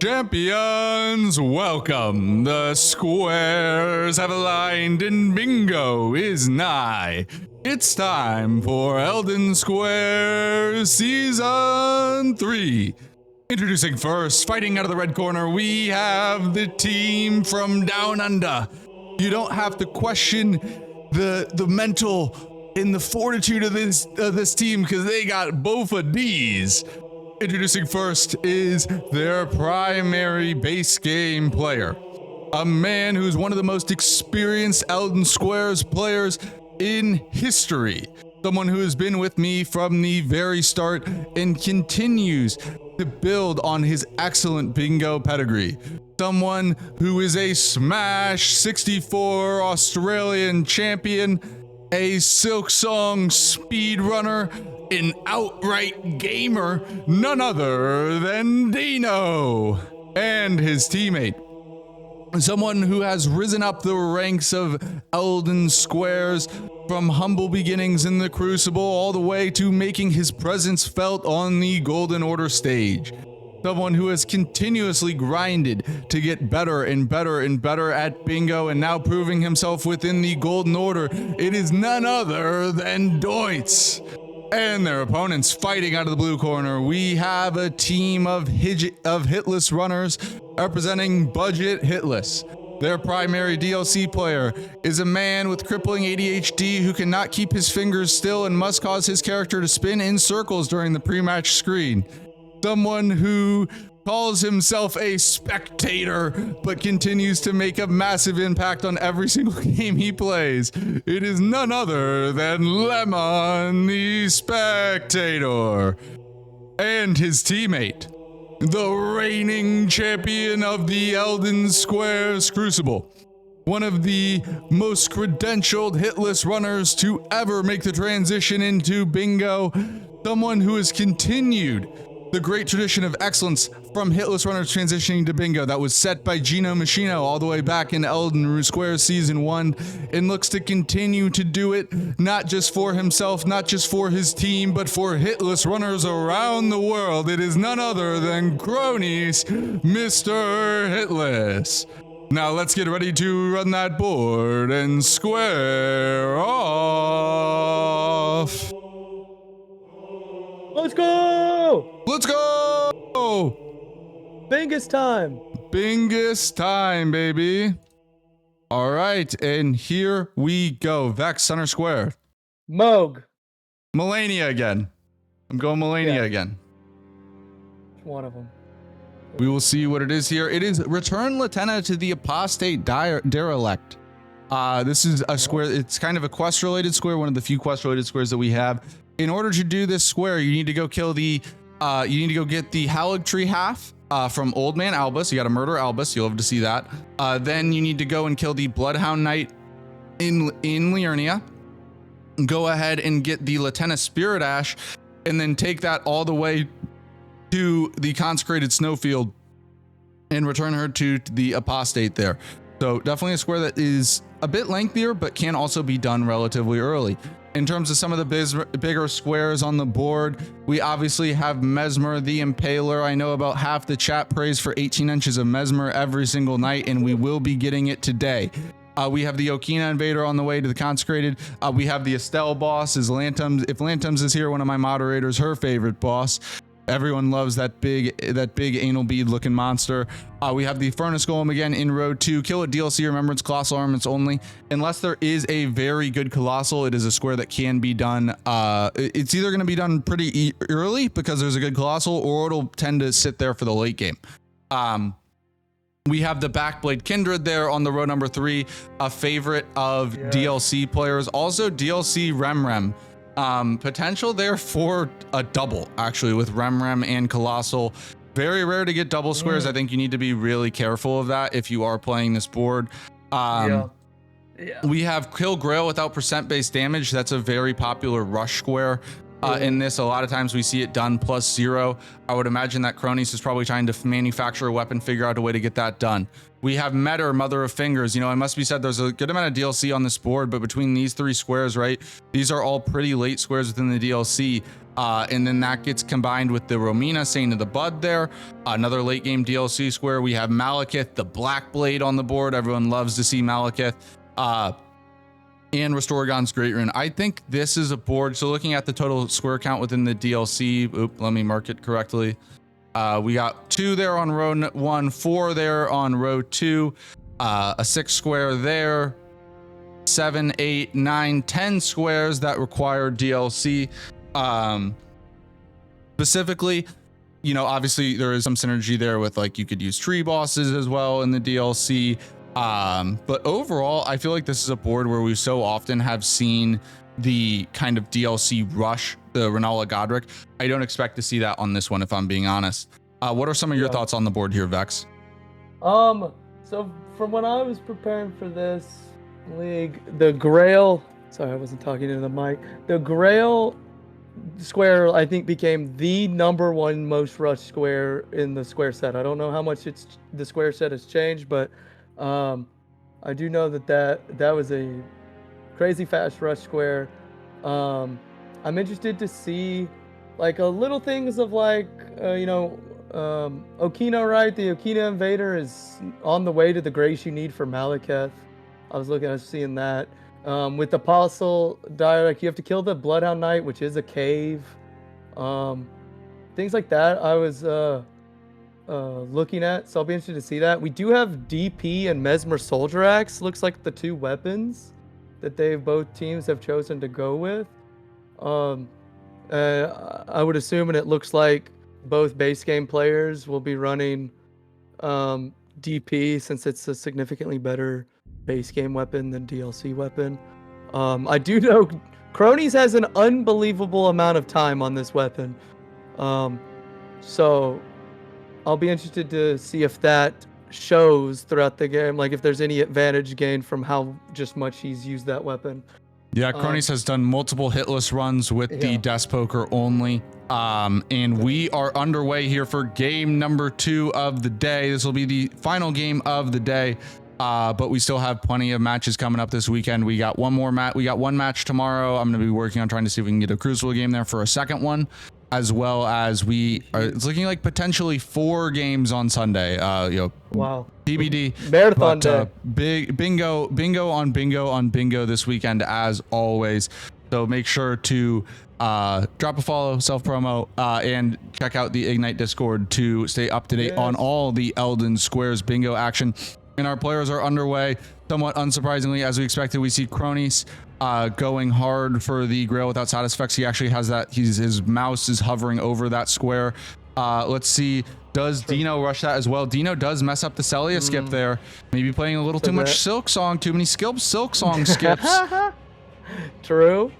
Champions, welcome. The squares have aligned and bingo is nigh. It's time for Elden Squares Season 3. Introducing first, fighting out of the red corner, we have the team from Down Under. You don't have to question the mental and the fortitude of this team because they got Bofa D's. Introducing first is their primary base game player, a man who's one of the most experienced Elden Squares players in history, someone who has been with me from the very start and continues to build on his excellent bingo pedigree, someone who is a Smash 64 Australian champion, a Silksong speedrunner, an outright gamer, none other than Dino, and his teammate, someone who has risen up the ranks of Elden Squares from humble beginnings in the Crucible all the way to making his presence felt on the Golden Order stage. Someone who has continuously grinded to get better and better and better at bingo and now proving himself within the Golden Order. It is none other than Deutz. And their opponents fighting out of the blue corner, we have a team of Hitless runners representing Budget Hitless. Their primary DLC player is a man with crippling ADHD who cannot keep his fingers still and must cause his character to spin in circles during the pre-match screen. Someone who calls himself a spectator, but continues to make a massive impact on every single game he plays. It is none other than Lemon the Spectator. And his teammate, the reigning champion of the Elden Squares Crucible. One of the most credentialed hitless runners to ever make the transition into bingo. Someone who has continued the great tradition of excellence from hitless runners transitioning to bingo that was set by Gino Machino all the way back in Elden Squares Season 1 and looks to continue to do it, not just for himself, not just for his team, but for hitless runners around the world. It is none other than Cronies, Mr. Hitless. Now let's get ready to run that board and square off. Let's go! Let's go! Bingus time! Bingus time, baby. All right, and here we go. Vex, center square. Moog. Melania again. I'm going Melania again. One of them. We will see what it is here. It is Return Latenna to the Apostate Derelict. This is a square. It's kind of a quest-related square, one of the few quest-related squares that we have. In order to do this square, you need to go kill the, you need to go get the Hallowed Tree half from Old Man Albus. You got to murder Albus. You'll have to see that. Then you need to go and kill the Bloodhound Knight in Liurnia. Go ahead and get the Latenna Spirit Ash, and then take that all the way to the Consecrated Snowfield and return her to the Apostate there. So definitely a square that is a bit lengthier, but can also be done relatively early. In terms of some of the bigger squares on the board, we obviously have Mesmer the Impaler. I know about half the chat prays for 18 inches of Mesmer every single night, and we will be getting it today. We have the Okina Invader on the way to the Consecrated. We have the Estelle boss, is Lantums. If Lantums is here, one of my moderators, her favorite boss. Everyone loves that big anal bead looking monster. We have the Furnace Golem again in Road 2. Kill it DLC, remember it's Colossal Armaments only. Unless there is a very good Colossal, it is a square that can be done. It's either going to be done pretty early because there's a good Colossal, or it'll tend to sit there for the late game. We have the Backblade Kindred there on the row number 3, a favorite of DLC players. Also DLC Remrem. Potential there for a double, actually, with Remrem and Colossal. Very rare to get double squares. I think you need to be really careful of that if you are playing this board. We have Kill Grail without percent-based damage. That's a very popular rush square. In this, a lot of times we see it done +0. I would imagine that Cronies is probably trying to manufacture a weapon, figure out a way to get that done. We have Metter, Mother of Fingers. You know, it must be said there's a good amount of DLC on this board, but between these 3 squares, right, these are all pretty late squares within the DLC. And then that gets combined with the Romina Saint of the Bud there. Another late game DLC square. We have Malekith, the Black Blade on the board. Everyone loves to see Malekith. And Restoragon's Great Rune. I think this is a board. So looking at the total square count within the DLC, let me mark it correctly. We got 2 there on row 1, 4 there on row 2, a 6 square there, 7, 8, 9, 10 squares that require DLC. Specifically, you know, obviously there is some synergy there with like you could use tree bosses as well in the DLC. But overall, I feel like this is a board where we so often have seen the kind of DLC rush, the Renala Godric. I don't expect to see that on this one, if I'm being honest. What are some of your thoughts on the board here, Vex? So from when I was preparing for this league, the Grail, sorry, I wasn't talking into the mic. The Grail square, I think, became the #1 most rushed square in the square set. I don't know how much the square set has changed, but I do know that was a crazy fast rush square. I'm interested to see like a little things of like Okina, right? The Okina Invader is on the way to the grace you need for Malekith. I was seeing that. With the Apostle Direct, you have to kill the Bloodhound Knight, which is a cave. Things like that I was looking at, so I'll be interested to see that. We do have DP and Mesmer Soldier Axe. Looks like the 2 weapons that both teams have chosen to go with. I would assume, and it looks like both base game players will be running DP since it's a significantly better base game weapon than DLC weapon. I do know Cronies has an unbelievable amount of time on this weapon. So I'll be interested to see if that shows throughout the game, like if there's any advantage gained from how just much he's used that weapon. Yeah, Cronies has done multiple hitless runs with the Death Poker only. And we are underway here for game number 2 of the day. This will be the final game of the day. But we still have plenty of matches coming up this weekend. We got one more match. We got one match tomorrow. I'm going to be working on trying to see if we can get a Crucible game there for a second one, as well as it's looking like potentially 4 games on Sunday. Wow. TBD. Marathon day. Big bingo on bingo this weekend, as always. So make sure to drop a follow, self promo, and check out the Ignite Discord to stay up to date on all the Elden Squares bingo action. And our players are underway. Somewhat unsurprisingly, as we expected, we see Cronies going hard for the Grail without side effects. He actually has that. His mouse is hovering over that square. Let's see. Does Dino rush that as well? Dino does mess up the Celia skip there. Maybe playing a little too much Silk Song. Too many Silk Song skips. True.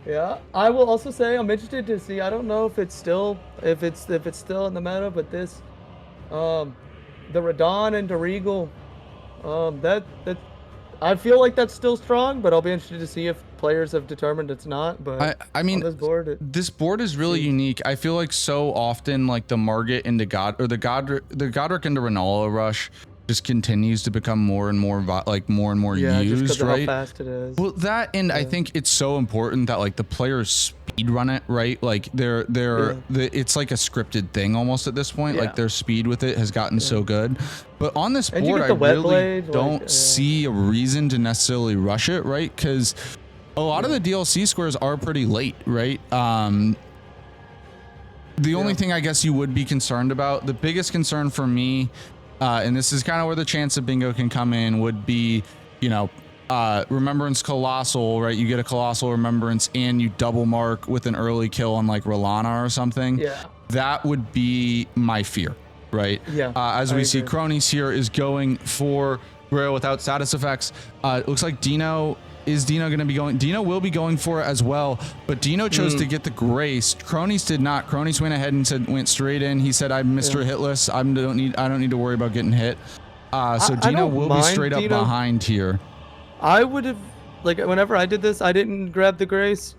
Yeah. I will also say I'm interested to see. I don't know if it's still in the meta, but this the Radon and the Regal, that I feel like that's still strong, but I'll be interested to see if players have determined it's not. But I mean, this board is really unique. I feel like so often like the Margit into the Godric into Renala rush just continues to become more and more used, just right? How fast it is. Well, that and I think it's so important that like the players speed run it, right? Like it's like a scripted thing almost at this point. Like their speed with it has gotten so good. But on this board, I really don't see a reason to necessarily rush it, right? Because a lot of the DLC squares are pretty late, right? The only thing I guess you would be concerned about, the biggest concern for me, and this is kind of where the chance of bingo can come in, would be, Remembrance Colossal, right? You get a Colossal Remembrance and you double mark with an early kill on like Rolana or something. Yeah. That would be my fear, right? Yeah. As we see, Cronies here is going for Grail without status effects. It looks like Dino going to be going? Dino will be going for it as well, but Dino chose to get the Grace. Cronies did not. Cronies went ahead and went straight in. He said, "I'm Mr. Hitless. I don't need to worry about getting hit." So Dino will be straight up behind here. I would have, like, whenever I did this, I didn't grab the Grace,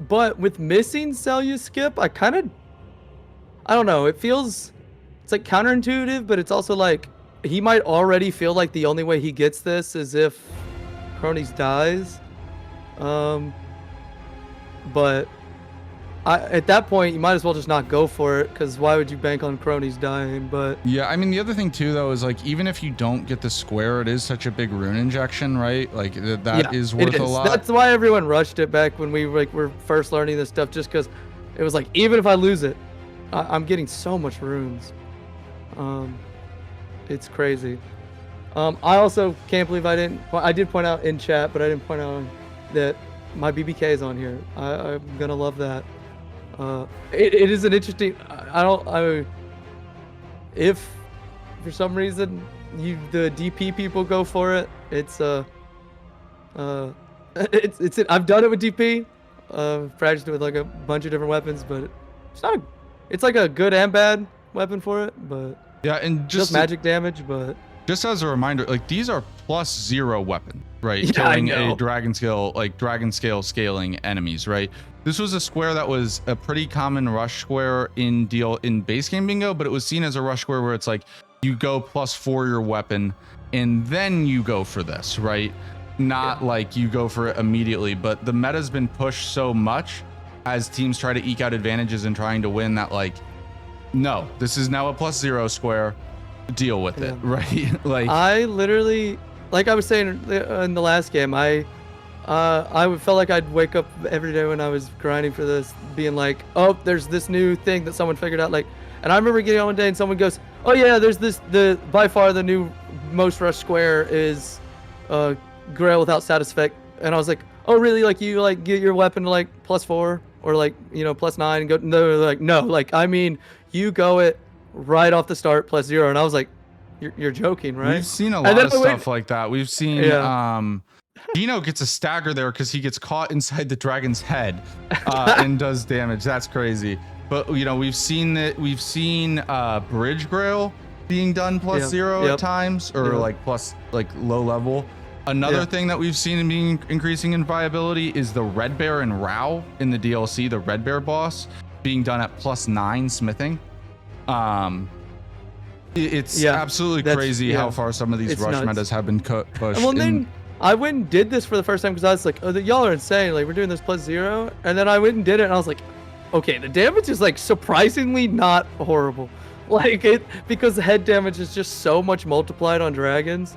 but with missing Celia skip, I don't know. It's like counterintuitive, but it's also like he might already feel like the only way he gets this is if Cronies dies. But at that point, you might as well just not go for it, because why would you bank on cronies dying? But yeah, I mean, the other thing too, though, is like, even if you don't get the square, it is such a big rune injection, right? Like that is worth a lot. That's why everyone rushed it back when we were first learning this stuff, just because it was like, even if I lose it, I'm getting so much runes. It's crazy. I also can't believe I did point out in chat, but I didn't point out that my BBK is on here. I'm gonna love that. It is an interesting. If for some reason the DP people go for it, it's I've done it with DP. Practiced it with like a bunch of different weapons, but it's not. It's like a good and bad weapon for it, but yeah, and just magic damage, but. Just as a reminder, like these are +0 weapon, right? Yeah, Killing a dragon scale scaling enemies, right? This was a square that was a pretty common rush square in base game bingo, but it was seen as a rush square where it's like you go +4 your weapon and then you go for this, right? Not like you go for it immediately, but the meta's been pushed so much as teams try to eke out advantages and trying to win that, like, no, this is now a +0 square. Deal with it, right? Like, I literally, like I was saying in the last game, I felt like I'd wake up every day when I was grinding for this, being like, oh, there's this new thing that someone figured out. Like, and I remember getting on one day and someone goes, oh yeah, there's this, by far the new most rush square is Grail without status effect. And I was like, oh really? Like you like get your weapon to like +4 or like, you know, +9 and go. No, like no, like I mean you go it right off the start +0, and I was like, you're joking, right? We've seen a lot of stuff like that. We've seen Dino gets a stagger there because he gets caught inside the dragon's head and does damage. That's crazy. But you know, we've seen bridge grail being done +0 at times, or like low level. Another thing that we've seen being increasing in viability is the Red Bear and Rao in the DLC, the Red Bear boss being done at +9 smithing. It's absolutely crazy how far some of these rush metas have been pushed. Well, then I went and did this for the first time because I was like, oh, y'all are insane. Like, we're doing this +0. And then I went and did it, and I was like, okay, the damage is like surprisingly not horrible. Like, because the head damage is just so much multiplied on dragons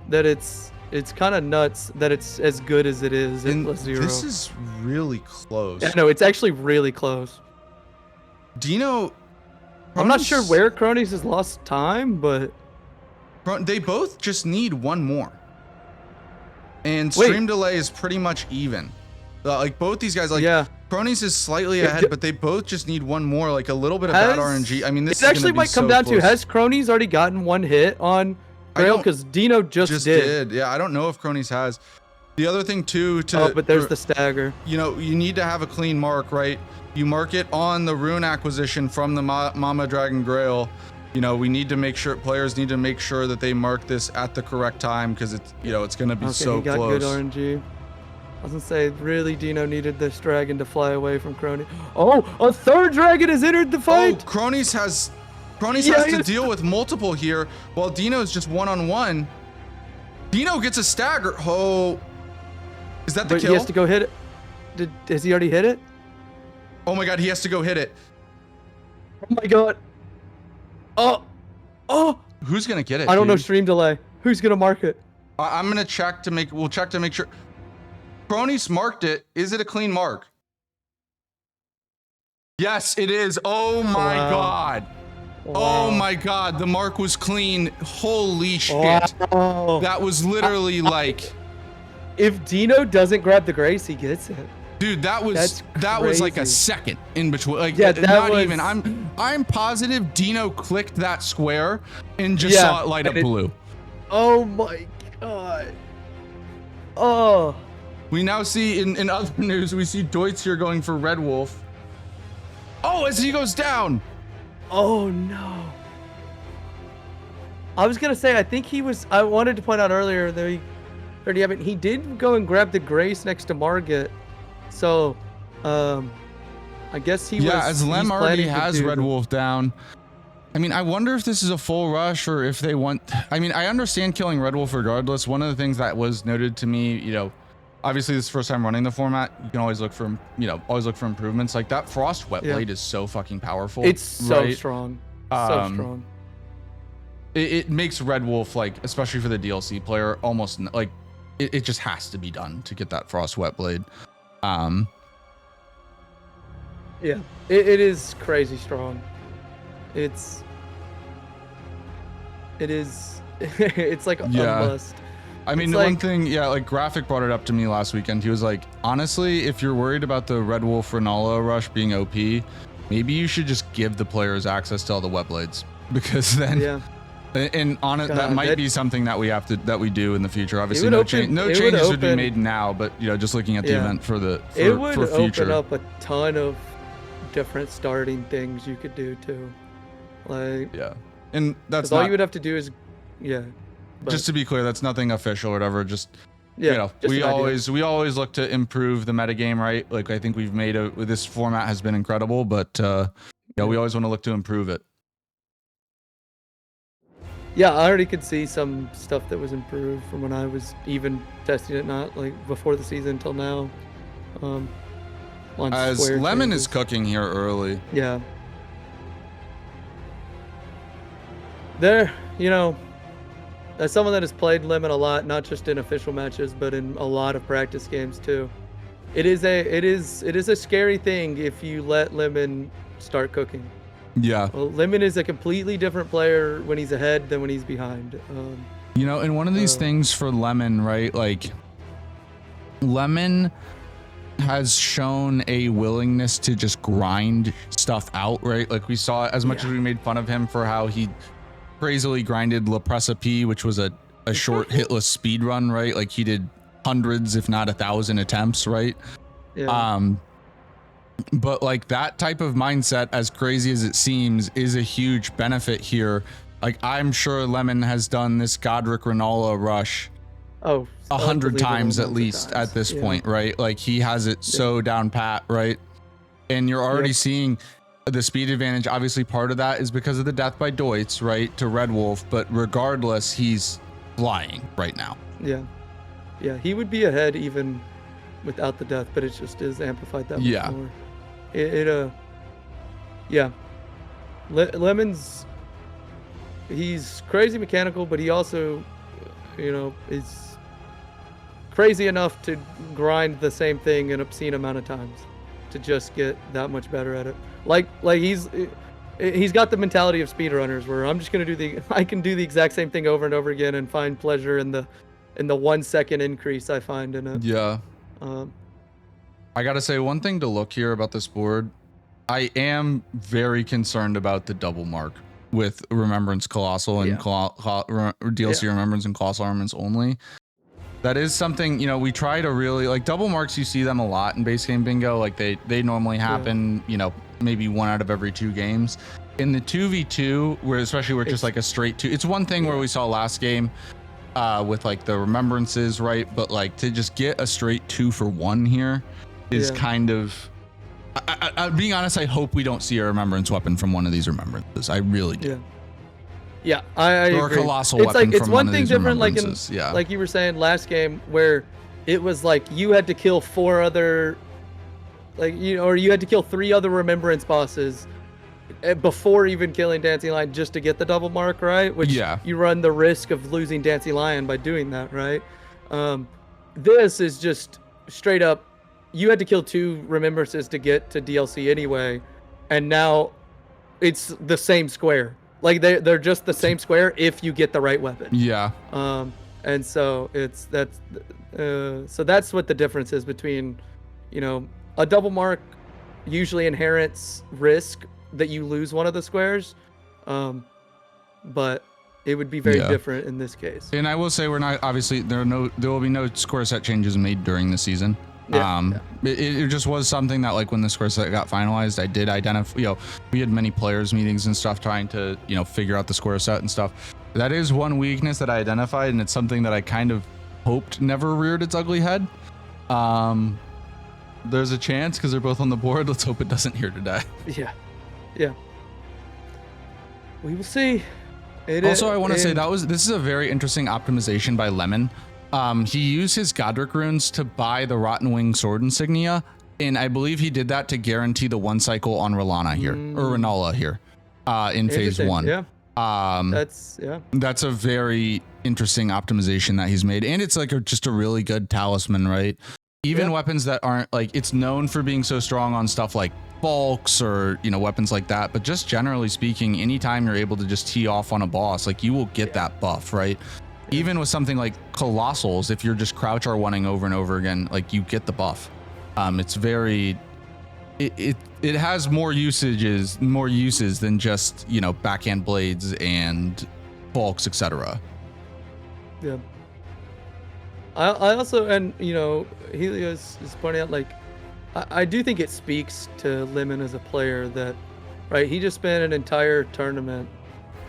that it's kind of nuts that it's as good as it is in +0. This is really close. Yeah, no, it's actually really close. Dino, I'm not sure where Cronies has lost time, but they both just need one more. And stream delay is pretty much even. Like both these guys, like Cronies is slightly ahead, but they both just need one more, like a little bit of bad RNG. I mean, this actually might come down to, has Cronies already gotten one hit on Grail? Because Dino just did. Yeah, I don't know if Cronies has. The other thing too, but there's the stagger. You know, you need to have a clean mark, right? You mark it on the rune acquisition from the Mama Dragon Grail. You know, we need to make sure, players need to make sure that they mark this at the correct time, because it's, you know, it's going to be so he got close. Good RNG. I was gonna say, really, Dino needed this dragon to fly away from Crony. Oh, a third dragon has entered the fight. Oh, Cronies has to deal with multiple here, while Dino's just one-on-one. Dino gets a stagger. Oh, is that the kill? He has to go hit it. Has he already hit it? Oh my God, he has to go hit it. Oh my God. Oh. Who's gonna get it? I don't know. Stream delay. Who's gonna mark it? I'm gonna check to make. We'll check to make sure. Cronies marked it. Is it a clean mark? Yes, it is. Oh my God. Wow. Oh my God. The mark was clean. Holy shit. Wow. That was literally like. If Dino doesn't grab the grace, he gets it. Dude, that was like a second in between. Like, even. I'm positive Dino clicked that square and just saw it light up blue. Oh my God. Oh. We now see in other news, we see Deutz here going for Red Wolf. Oh, as he goes down. Oh no. I was gonna say, I think he was. I wanted to point out earlier that he did go and grab the grace next to Margit. So, I guess he was. Yeah, as Lem already has Red Wolf down. I mean, I wonder if this is a full rush or if they want. I mean, I understand killing Red Wolf regardless. One of the things that was noted to me, you know, obviously this is the first time running the format. You can always look for, always look for improvements. Like that Frost Wet Blade is so fucking powerful. It's so strong. So strong. It makes Red Wolf, like, especially for the DLC player, almost like it just has to be done to get that Frost Wet Blade. Yeah, it is crazy strong. It is it's like a must. I mean, one thing, like Graphic brought it up to me last weekend. He was like, honestly, if you're worried about the Red Wolf Renala rush being OP, maybe you should just give the players access to all the wet blades, because then and on it, that might be something that we do in the future. Obviously, no changes would be made now, but just looking at the event for it would open up a ton of different starting things you could do too. Like and that's all you would have to do is just to be clear, that's nothing official or whatever. Just we always look to improve the metagame, right? Like I think we've made this format has been incredible, but we always want to look to improve it. Yeah, I already could see some stuff that was improved from when I was even testing it, not like before the season until now. As Lemon is cooking here early. Yeah. There, as someone that has played Lemon a lot, not just in official matches, but in a lot of practice games too, it is a scary thing if you let Lemon start cooking. Yeah. Well, Lemon is a completely different player when he's ahead than when he's behind. And one of these things for Lemon, right? Like, Lemon has shown a willingness to just grind stuff out, right? Like we saw, as much as we made fun of him for how he crazily grinded La Precipice, which was a short hitless speed run, right? Like he did hundreds, if not 1,000 attempts, right? Yeah. But like that type of mindset, as crazy as it seems, is a huge benefit here. Like I'm sure Lemon has done this Godric Renala rush 100 times at least at this point, right? Like he has it so down pat, right? And you're already seeing the speed advantage. Obviously part of that is because of the death by Deutz, right, to Red Wolf, but regardless, he's flying right now. Yeah, he would be ahead even without the death, but it just is amplified that much more. Lemon's, he's crazy mechanical, but he also is crazy enough to grind the same thing an obscene amount of times to just get that much better at it. Like he's got the mentality of speedrunners where I'm just gonna I can do the exact same thing over and over again and find pleasure in the 1 second increase I find in it. Yeah. I gotta say one thing to look here about this board. I am very concerned about the double mark with Remembrance Colossal and DLC Remembrance and Colossal Armaments only. That is something, we try to really, like, double marks, you see them a lot in base game bingo. Like they normally happen, maybe 1 out of every 2 games. In the 2v2, where it's just like a straight 2, it's one thing where we saw last game with like the remembrances, right? But like to just get a straight 2 for 1 here is kind of, being honest, I hope we don't see a remembrance weapon from one of these remembrances. I really do. Yeah, I or agree. A colossal weapon it's from one one thing of these different, remembrances. like you were saying last game, where it was like you had to kill 4 other, or you had to kill 3 other remembrance bosses before even killing Dancing Lion just to get the double mark, right? Which you run the risk of losing Dancing Lion by doing that, right? This is just straight up, you had to kill 2 remembrances to get to DLC anyway, and now it's the same square. Like they're just the same square if you get the right weapon. Yeah. And so that's what the difference is between, a double mark usually inherits risk that you lose one of the squares, but it would be very different in this case. And I will say we're not, obviously there will be no square set changes made during the season. It just was something that, like, when the square set got finalized, I did identify, we had many players meetings and stuff trying to, figure out the square set and stuff. That is one weakness that I identified, and it's something that I kind of hoped never reared its ugly head. There's a chance because they're both on the board. Let's hope it doesn't here today. Yeah. We will see. I want to say this is a very interesting optimization by Lemon. he used his Godric runes to buy the Rotten Wing sword insignia, and I believe he did that to guarantee the 1 cycle on R'hllana here, or R'hllana here, in phase 1. Yeah. That's a very interesting optimization that he's made, and it's like just a really good talisman, right? Even weapons that aren't like, it's known for being so strong on stuff like bulks or, you know, weapons like that, but just generally speaking, anytime you're able to just tee off on a boss, like you will get that buff, right? Even with something like Colossals, if you're just crouch R1ing over and over again, like you get the buff. It's very, it has more uses than just, you know, backhand blades and bulks, etc. Yeah. I also, and you know, Helios is pointing out, like, I do think it speaks to Lemon as a player that, right, he just spent an entire tournament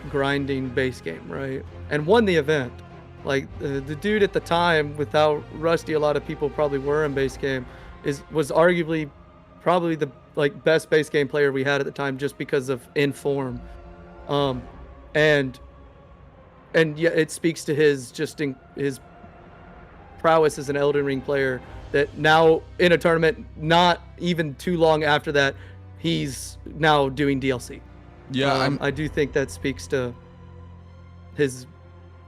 grinding base game, right, and won the event. Like the dude at the time, with how rusty a lot of people probably were in base game, was arguably probably the like best base game player we had at the time, just because of inform, and yeah, it speaks to his his prowess as an Elden Ring player, that now in a tournament not even too long after that, he's now doing DLC. Yeah, I do think that speaks to his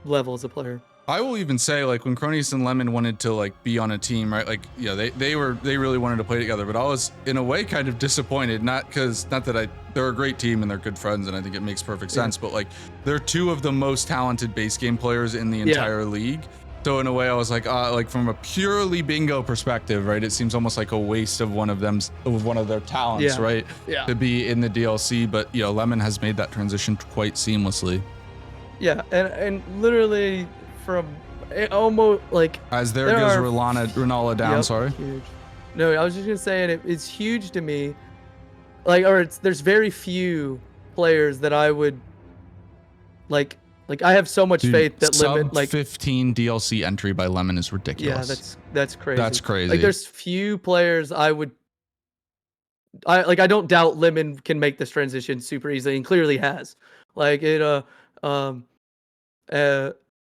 level as a player. I will even say, like, when Cronus and Lemon wanted to like be on a team, right? Like, yeah, they really wanted to play together, but I was in a way kind of disappointed, not that they're a great team and they're good friends and I think it makes perfect sense, but like they're two of the most talented base game players in the entire league. So in a way I was like from a purely bingo perspective, right? It seems almost like a waste of one of their talents, right? To be in the DLC, but you know, Lemon has made that transition quite seamlessly. Yeah, and literally from almost like, as there goes R'hllana down. Sorry. Huge. No, I was just gonna say it's huge to me. Like, there's very few players that I would like I have so much faith that Lemon, like 15 DLC entry by Lemon is ridiculous. Yeah, that's crazy. That's crazy. Like, there's few players I don't doubt Lemon can make this transition super easily, and clearly has. Like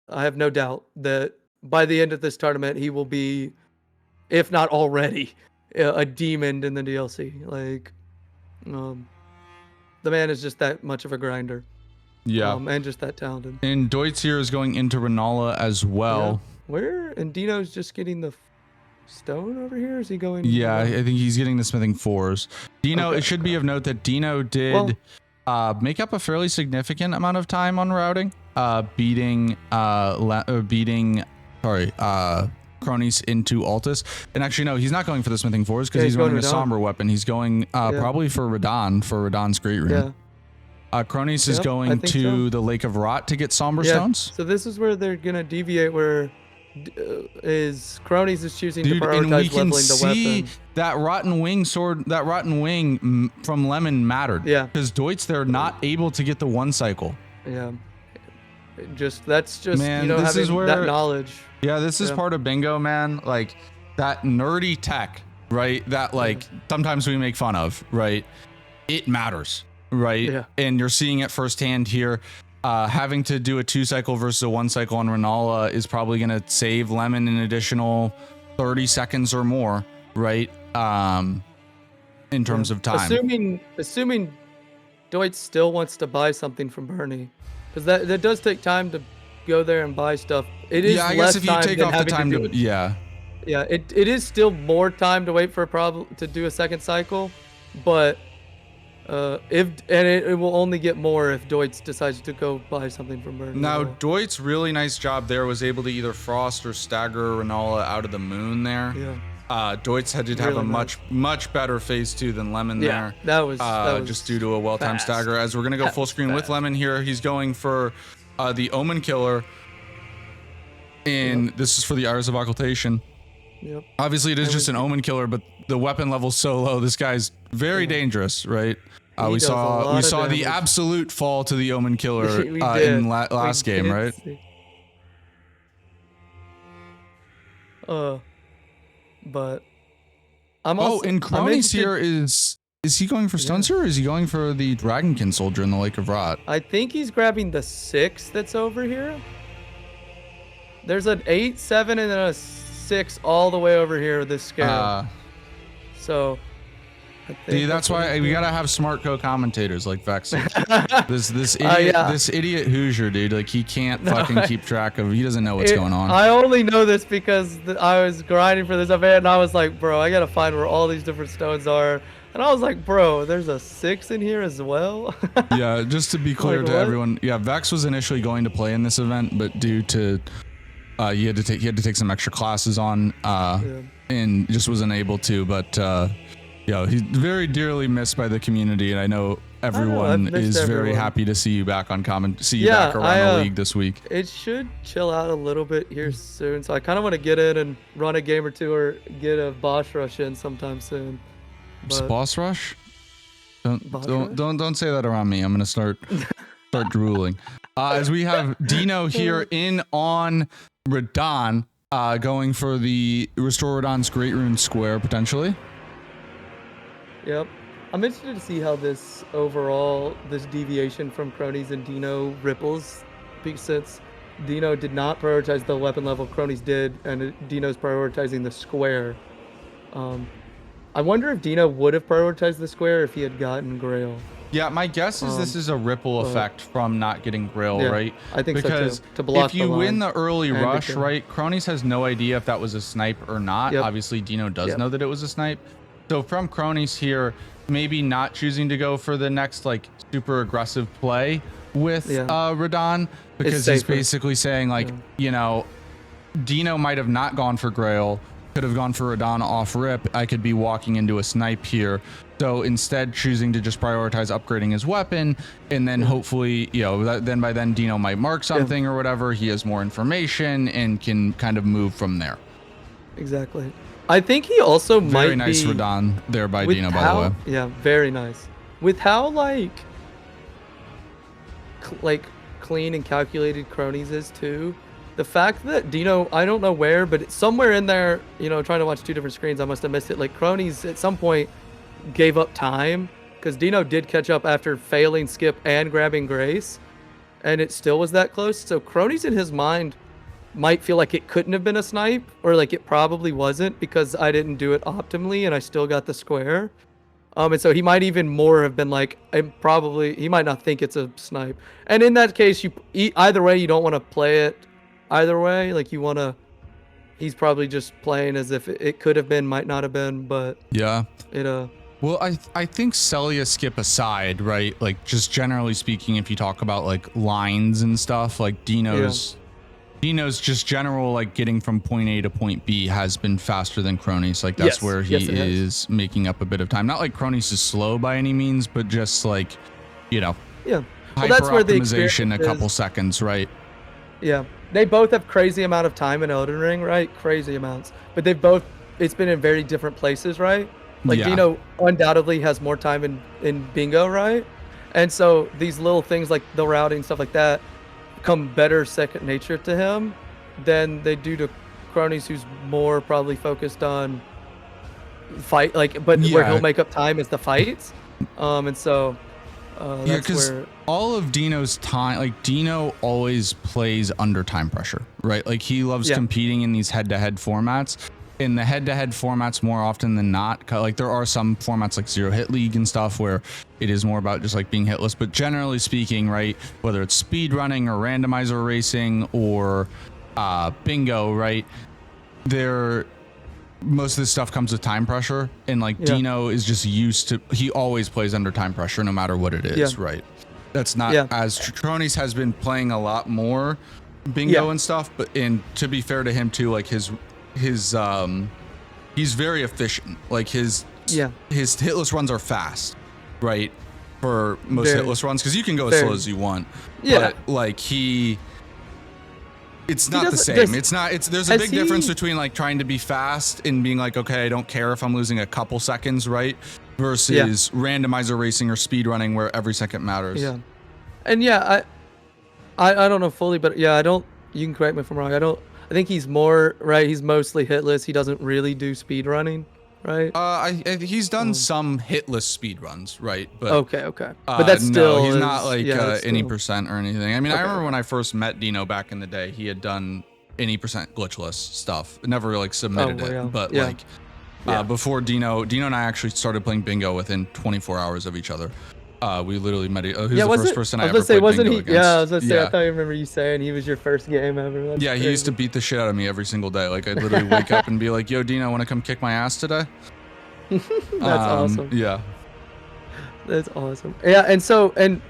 I have no doubt that by the end of this tournament, he will be, if not already, a demon in the DLC. Like, the man is just that much of a grinder. Yeah. And just that talented. And Deutz here is going into R'hllana as well. Yeah. Where? And Dino's just getting the stone over here? Is he going? Yeah, I think he's getting the smithing 4s. Dino, it should be of note that Dino did make up a fairly significant amount of time on routing, beating Cronus into Altus. And actually, no, he's not going for the smithing 4s because he's running a somber weapon. He's going probably for Radahn's great rune. Yeah. Cronus is going to the Lake of Rot to get somber stones. So this is where they're gonna deviate, where Cronus is choosing to prioritize leveling the weapon. That rotten wing sword, that rotten wing from Lemon mattered. Yeah. Because Deutz, they're not able to get the 1 cycle. Yeah. That's just, man, you know, this having that knowledge. Yeah, this is part of bingo, man. Like that nerdy tech, right? That like sometimes we make fun of, right? It matters, right? Yeah. And you're seeing it firsthand here. Having to do a 2 cycle versus a 1 cycle on R'hllana is probably going to save Lemon an additional 30 seconds or more, right? In terms of time. Assuming Deutz still wants to buy something from Bernie, because that does take time to go there and buy stuff. It is I less guess if you time take than off the having time to do it. Yeah, it is still more time to wait for a problem to do a 2nd cycle, but it will only get more if Deutz decides to go buy something from Bernie. Now Deutz, really nice job there, was able to either frost or stagger R'hllana out of the moon there. Yeah. Deutz had to have a much better phase 2 than Lemon there. That was just due to a well-timed stagger. As we're gonna go full screen with Lemon here, he's going for the Omen Killer, and this is for the Iris of Occultation. Yep. Obviously, it is just an Omen Killer, but the weapon level's so low. This guy's very dangerous, right? We saw the absolute fall to the Omen Killer in last game, right? But I'm also. And Cronus here is he going for Stone Seer, or is he going for the Dragonkin Soldier in the Lake of Rot? I think he's grabbing the 6 that's over here. There's an 8, 7, and then a 6 all the way over here with this scare. So I think See, that's why we gotta have smart co-commentators like Vex. this idiot Hoosier dude, like he can't fucking keep track of. He doesn't know what's going on. I only know this because I was grinding for this event, and I was like, bro, I gotta find where all these different stones are. And I was like, bro, there's a 6 in here as well. Yeah, just to be clear to everyone, yeah, Vex was initially going to play in this event, but due to he had to take some extra classes on, and just wasn't able to. But yeah, he's very dearly missed by the community, and I know everyone is very happy to see you back on see you back around the league this week. It should chill out a little bit here soon, so I kind of want to get in and run a game or two, or get a boss rush in sometime soon. Boss rush? Don't say that around me. I'm gonna start drooling. As we have Dino here in on Radon, going for the Restore Radon's Great Rune Square potentially. Yep. I'm interested to see how this deviation from Cronies and Dino ripples, since Dino did not prioritize the weapon level, Cronies did, and Dino's prioritizing the square. I wonder if Dino would have prioritized the square if he had gotten Grail. Yeah, my guess is this is a ripple effect from not getting Grail, right? I think because so too. To block if you win the early rush, right, Cronies has no idea if that was a snipe or not. Yep. Obviously, Dino does know that it was a snipe. So from Cronies here, maybe not choosing to go for the next like super aggressive play with Radon, because he's basically saying like, you know, Dino might have not gone for Grail, could have gone for Radon off rip. I could be walking into a snipe here. So instead choosing to just prioritize upgrading his weapon, and then hopefully, you know, then by then Dino might mark something or whatever. He has more information and can kind of move from there. Exactly. I think he also might be... Very nice Radon there by Dino, by the way. Yeah, very nice. With how, like clean and calculated Cronies is, too. The fact that Dino, I don't know where, but it's somewhere in there, you know, trying to watch two different screens, I must have missed it. Like, Cronies, at some point, gave up time, because Dino did catch up after failing Skip and grabbing Grace, and it still was that close. So Cronies, in his mind, might feel like it couldn't have been a snipe, or like it probably wasn't because I didn't do it optimally and I still got the square. And so he might even more have been like, he might not think it's a snipe. And in that case, either way, you don't want to play it either way. Like, you want to, he's probably just playing as if it could have been, might not have been, but yeah, it well, I think Celia Skip aside, right? Like, just generally speaking, if you talk about like lines and stuff, like Dino's just general, like getting from point A to point B has been faster than Cronies. Like, that's where he is making up a bit of time. Not like Cronies is slow by any means, but just like, you know, well, that's where the optimization a couple seconds, right? Yeah, they both have crazy amount of time in Elden Ring, right? Crazy amounts, but they've both, it's been in very different places, right? Like, Dino undoubtedly has more time in Bingo, right? And so these little things like the routing, stuff like that, come better second nature to him than they do to Cronies, who's more probably focused on fight, like, but where he'll make up time is the fights. And so because all of Dino's time, like, Dino always plays under time pressure, right? Like, he loves competing in these head-to-head formats. In the head-to-head formats, more often than not, like, there are some formats like Zero Hit League and stuff where it is more about just like being hitless, but generally speaking, right, whether it's speed running or randomizer racing or bingo, right, most of this stuff comes with time pressure, and like Dino is just used to, he always plays under time pressure no matter what it is, right? That's not as Cronies has been playing a lot more bingo and stuff, but to be fair to him too, like his he's very efficient. Like, his hitless runs are fast, right? For most hitless runs, because you can go as slow as you want. But like, it's not the same. There's a big difference between like trying to be fast and being like, okay, I don't care if I'm losing a couple seconds, right? Versus randomizer racing or speed running where every second matters. Yeah. And I don't know fully, but you can correct me if I'm wrong. I think he's more, right, he's mostly hitless. He doesn't really do speed running, right? He's done some hitless speed runs, right? But okay. But that's still, no, he's not like any percent or anything. I mean, I remember when I first met Dino back in the day, he had done any percent glitchless stuff. Never like submitted yeah. it, but Yeah. like Yeah. before Dino and I actually started playing bingo within 24 hours of each other. We literally met. He was the first person I ever played bingo against. Yeah, I was gonna say. I thought I remember you saying he was your first game ever. That's yeah, he crazy. used to beat the shit out of me every single day. Like I'd literally wake up and be like, "Yo, Dino, want to come kick my ass today?" That's awesome. Yeah. That's awesome. Yeah, and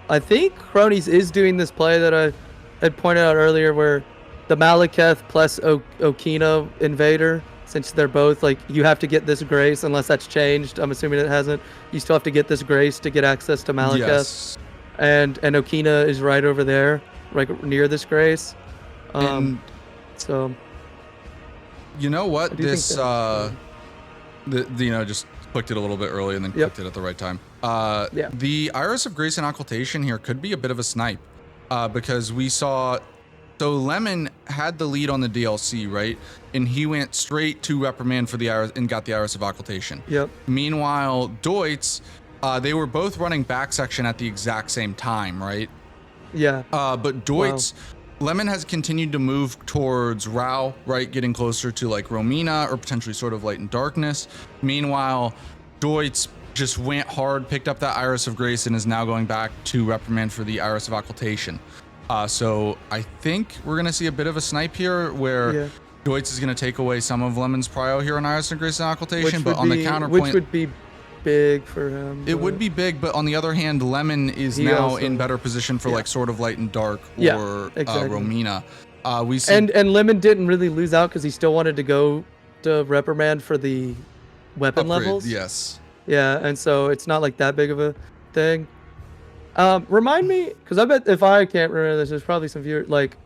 I think Cronies is doing this play that I had pointed out earlier, where the Malekith plus Okina Invader, since they're both like, you have to get this grace unless that's changed. I'm assuming it hasn't. You still have to get this grace to get access to Malekith. Yes. And Okina is right over there, right near this grace. So. You know what? This think just clicked it a little bit early and then clicked it at the right time. The Iris of Grace and Occultation here could be a bit of a snipe, because we saw. So Lemon had the lead on the DLC, right? And he went straight to Reprimand for the Iris and got the Iris of Occultation. Yep. Meanwhile, Deutz, they were both running back section at the exact same time, right? Yeah. But Deutz, Lemon has continued to move towards Rao, right? Getting closer to like Romina or potentially sort of Light and Darkness. Meanwhile, Deutz just went hard, picked up that Iris of Grace, and is now going back to Reprimand for the Iris of Occultation. So I think we're going to see a bit of a snipe here where Deutz is going to take away some of Lemon's prio here on Iris of Grace and Occultation, but on the counterpoint... Which would be big for him. It would be big, but on the other hand, Lemon is now in better position for like sort of Light and Dark or Romina. We see and Lemon didn't really lose out because he still wanted to go to Reprimand for the weapon levels. Yes. Yeah, and so it's not like that big of a thing. Remind me, because I bet if I can't remember this, there's probably some viewers. Like,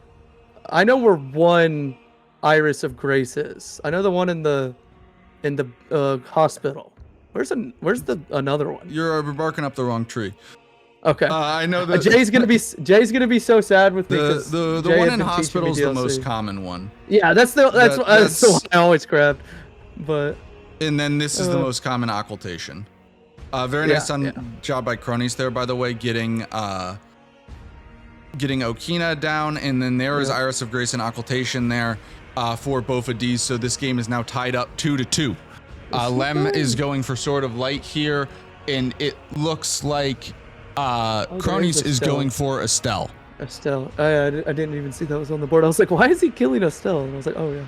I know where one Iris of Grace is. I know the one in the hospital. Where's the another one? You're barking up the wrong tree. Okay. I know that Jay's gonna be so sad with me. The one in hospital is the most common one. Yeah, that's the one I always grabbed. But and then this is the most common occultation. Very nice job by Cronies there, by the way, getting Okina down, and then there is Iris of Grace and Occultation there for Bofa D's. So this game is now tied up 2-2. Lem is going for Sword of Light here, and it looks like Cronies is going for Estelle. Estelle. I didn't even see that was on the board. I was like, why is he killing Estelle? And I was like, oh yeah.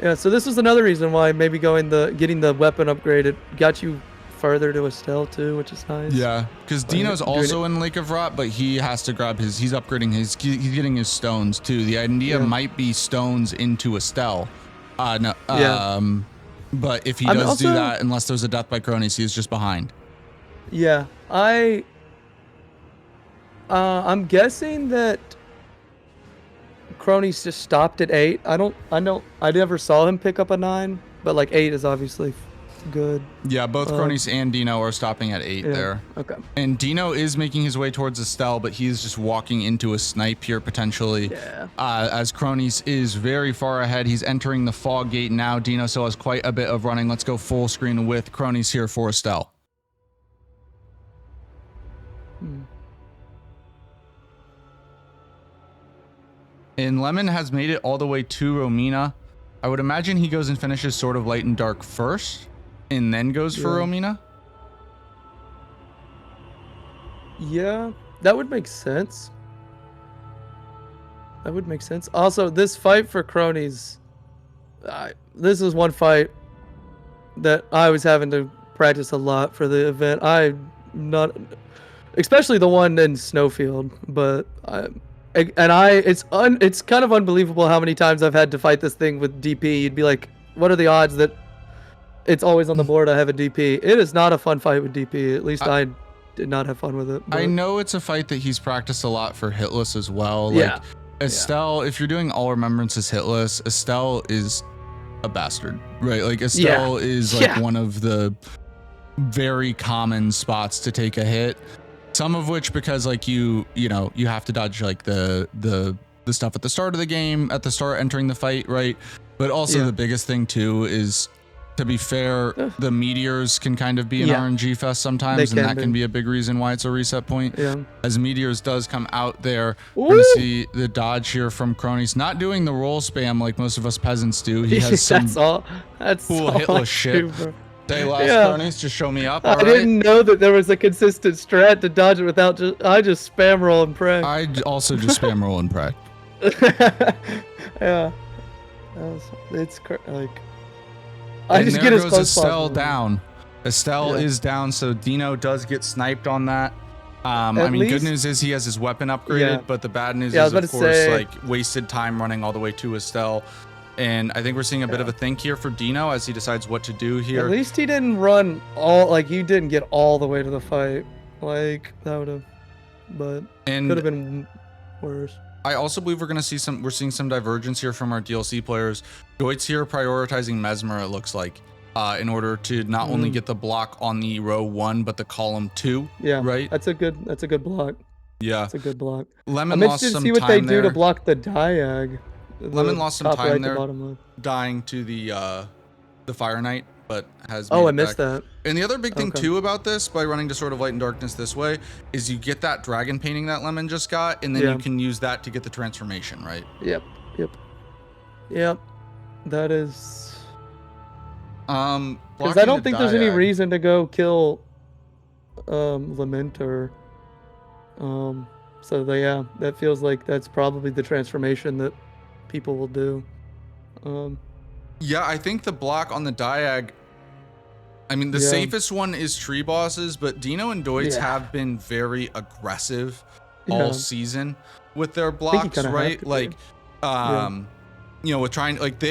Yeah, so this was another reason why maybe getting the weapon upgraded got you further to Estelle too, which is nice. Yeah, because Dino's also in Lake of Rot, but he has to grab he's upgrading he's getting his stones too. The idea might be stones into Estelle. But if he does do that, unless there's a death by Cronies, he's just behind. Yeah, I'm guessing that Cronies just stopped at 8. I never saw him pick up a 9, but like 8 is obviously good. Yeah, both Cronies and Dino are stopping at 8 there. Okay. And Dino is making his way towards Estelle, but he's just walking into a snipe here potentially. Yeah. As Cronies is very far ahead. He's entering the fog gate now. Dino still has quite a bit of running. Let's go full screen with Cronies here for Estelle. And Lemon has made it all the way to Romina. I would imagine he goes and finishes Sword of Light and Dark first, and then goes for Romina. Yeah, that would make sense. Also, this fight for Cronies, this is one fight that I was having to practice a lot for the event. Especially the one in Snowfield, but it's kind of unbelievable how many times I've had to fight this thing with DP. You'd be like, what are the odds that it's always on the board I have a DP? It is not a fun fight with DP. At least I did not have fun with it. But I know it's a fight that he's practiced a lot for Hitless as well. Like Estelle, if you're doing all remembrances Hitless, Estelle is a bastard, right? Like Estelle is like one of the very common spots to take a hit. Some of which because like you have to dodge like the stuff at the start of the game, at the start entering the fight, right? But also the biggest thing too is To be fair, the meteors can kind of be an RNG fest sometimes, and that can be a big reason why it's a reset point. Yeah. As meteors does come out there, we're gonna see the dodge here from Cronies, not doing the roll spam like most of us peasants do. He has some that's cool all hitless shit. Say less, Cronies, just show me up. I didn't know that there was a consistent strat to dodge it without I just spam roll and pray. I also just spam roll and pray. Yeah. It's like. I just get as close as Estelle down. Estelle is down, so Dino does get sniped on that. I mean, good news is he has his weapon upgraded, but the bad news is, of course, like wasted time running all the way to Estelle. And I think we're seeing a bit of a think here for Dino as he decides what to do here. At least he didn't run he didn't get all the way to the fight. Like, that would have, but could have been worse. I also believe we're seeing some divergence here from our DLC players. Deutz here prioritizing Mesmer, it looks like, in order to not only get the block on the row 1, but the column 2. Yeah, right. That's a good block. Yeah, that's a good block. Lemon lost some time there. I'm interested to see what they do to block the diag. Lemon lost some time there, dying to the Fire Knight, but has. I missed that. And the other big thing too about this, by running to Sword of Light and Darkness this way, is you get that dragon painting that Lemon just got, and then you can use that to get the transformation, right? Yep. That is. Because I don't think there's any reason to go kill, Lament or, So that feels like that's probably the transformation that people will do. Yeah, I think the block on the diag. I mean, the safest one is tree bosses, but Dino and Deutz have been very aggressive all season with their blocks, right? Like, with trying, like,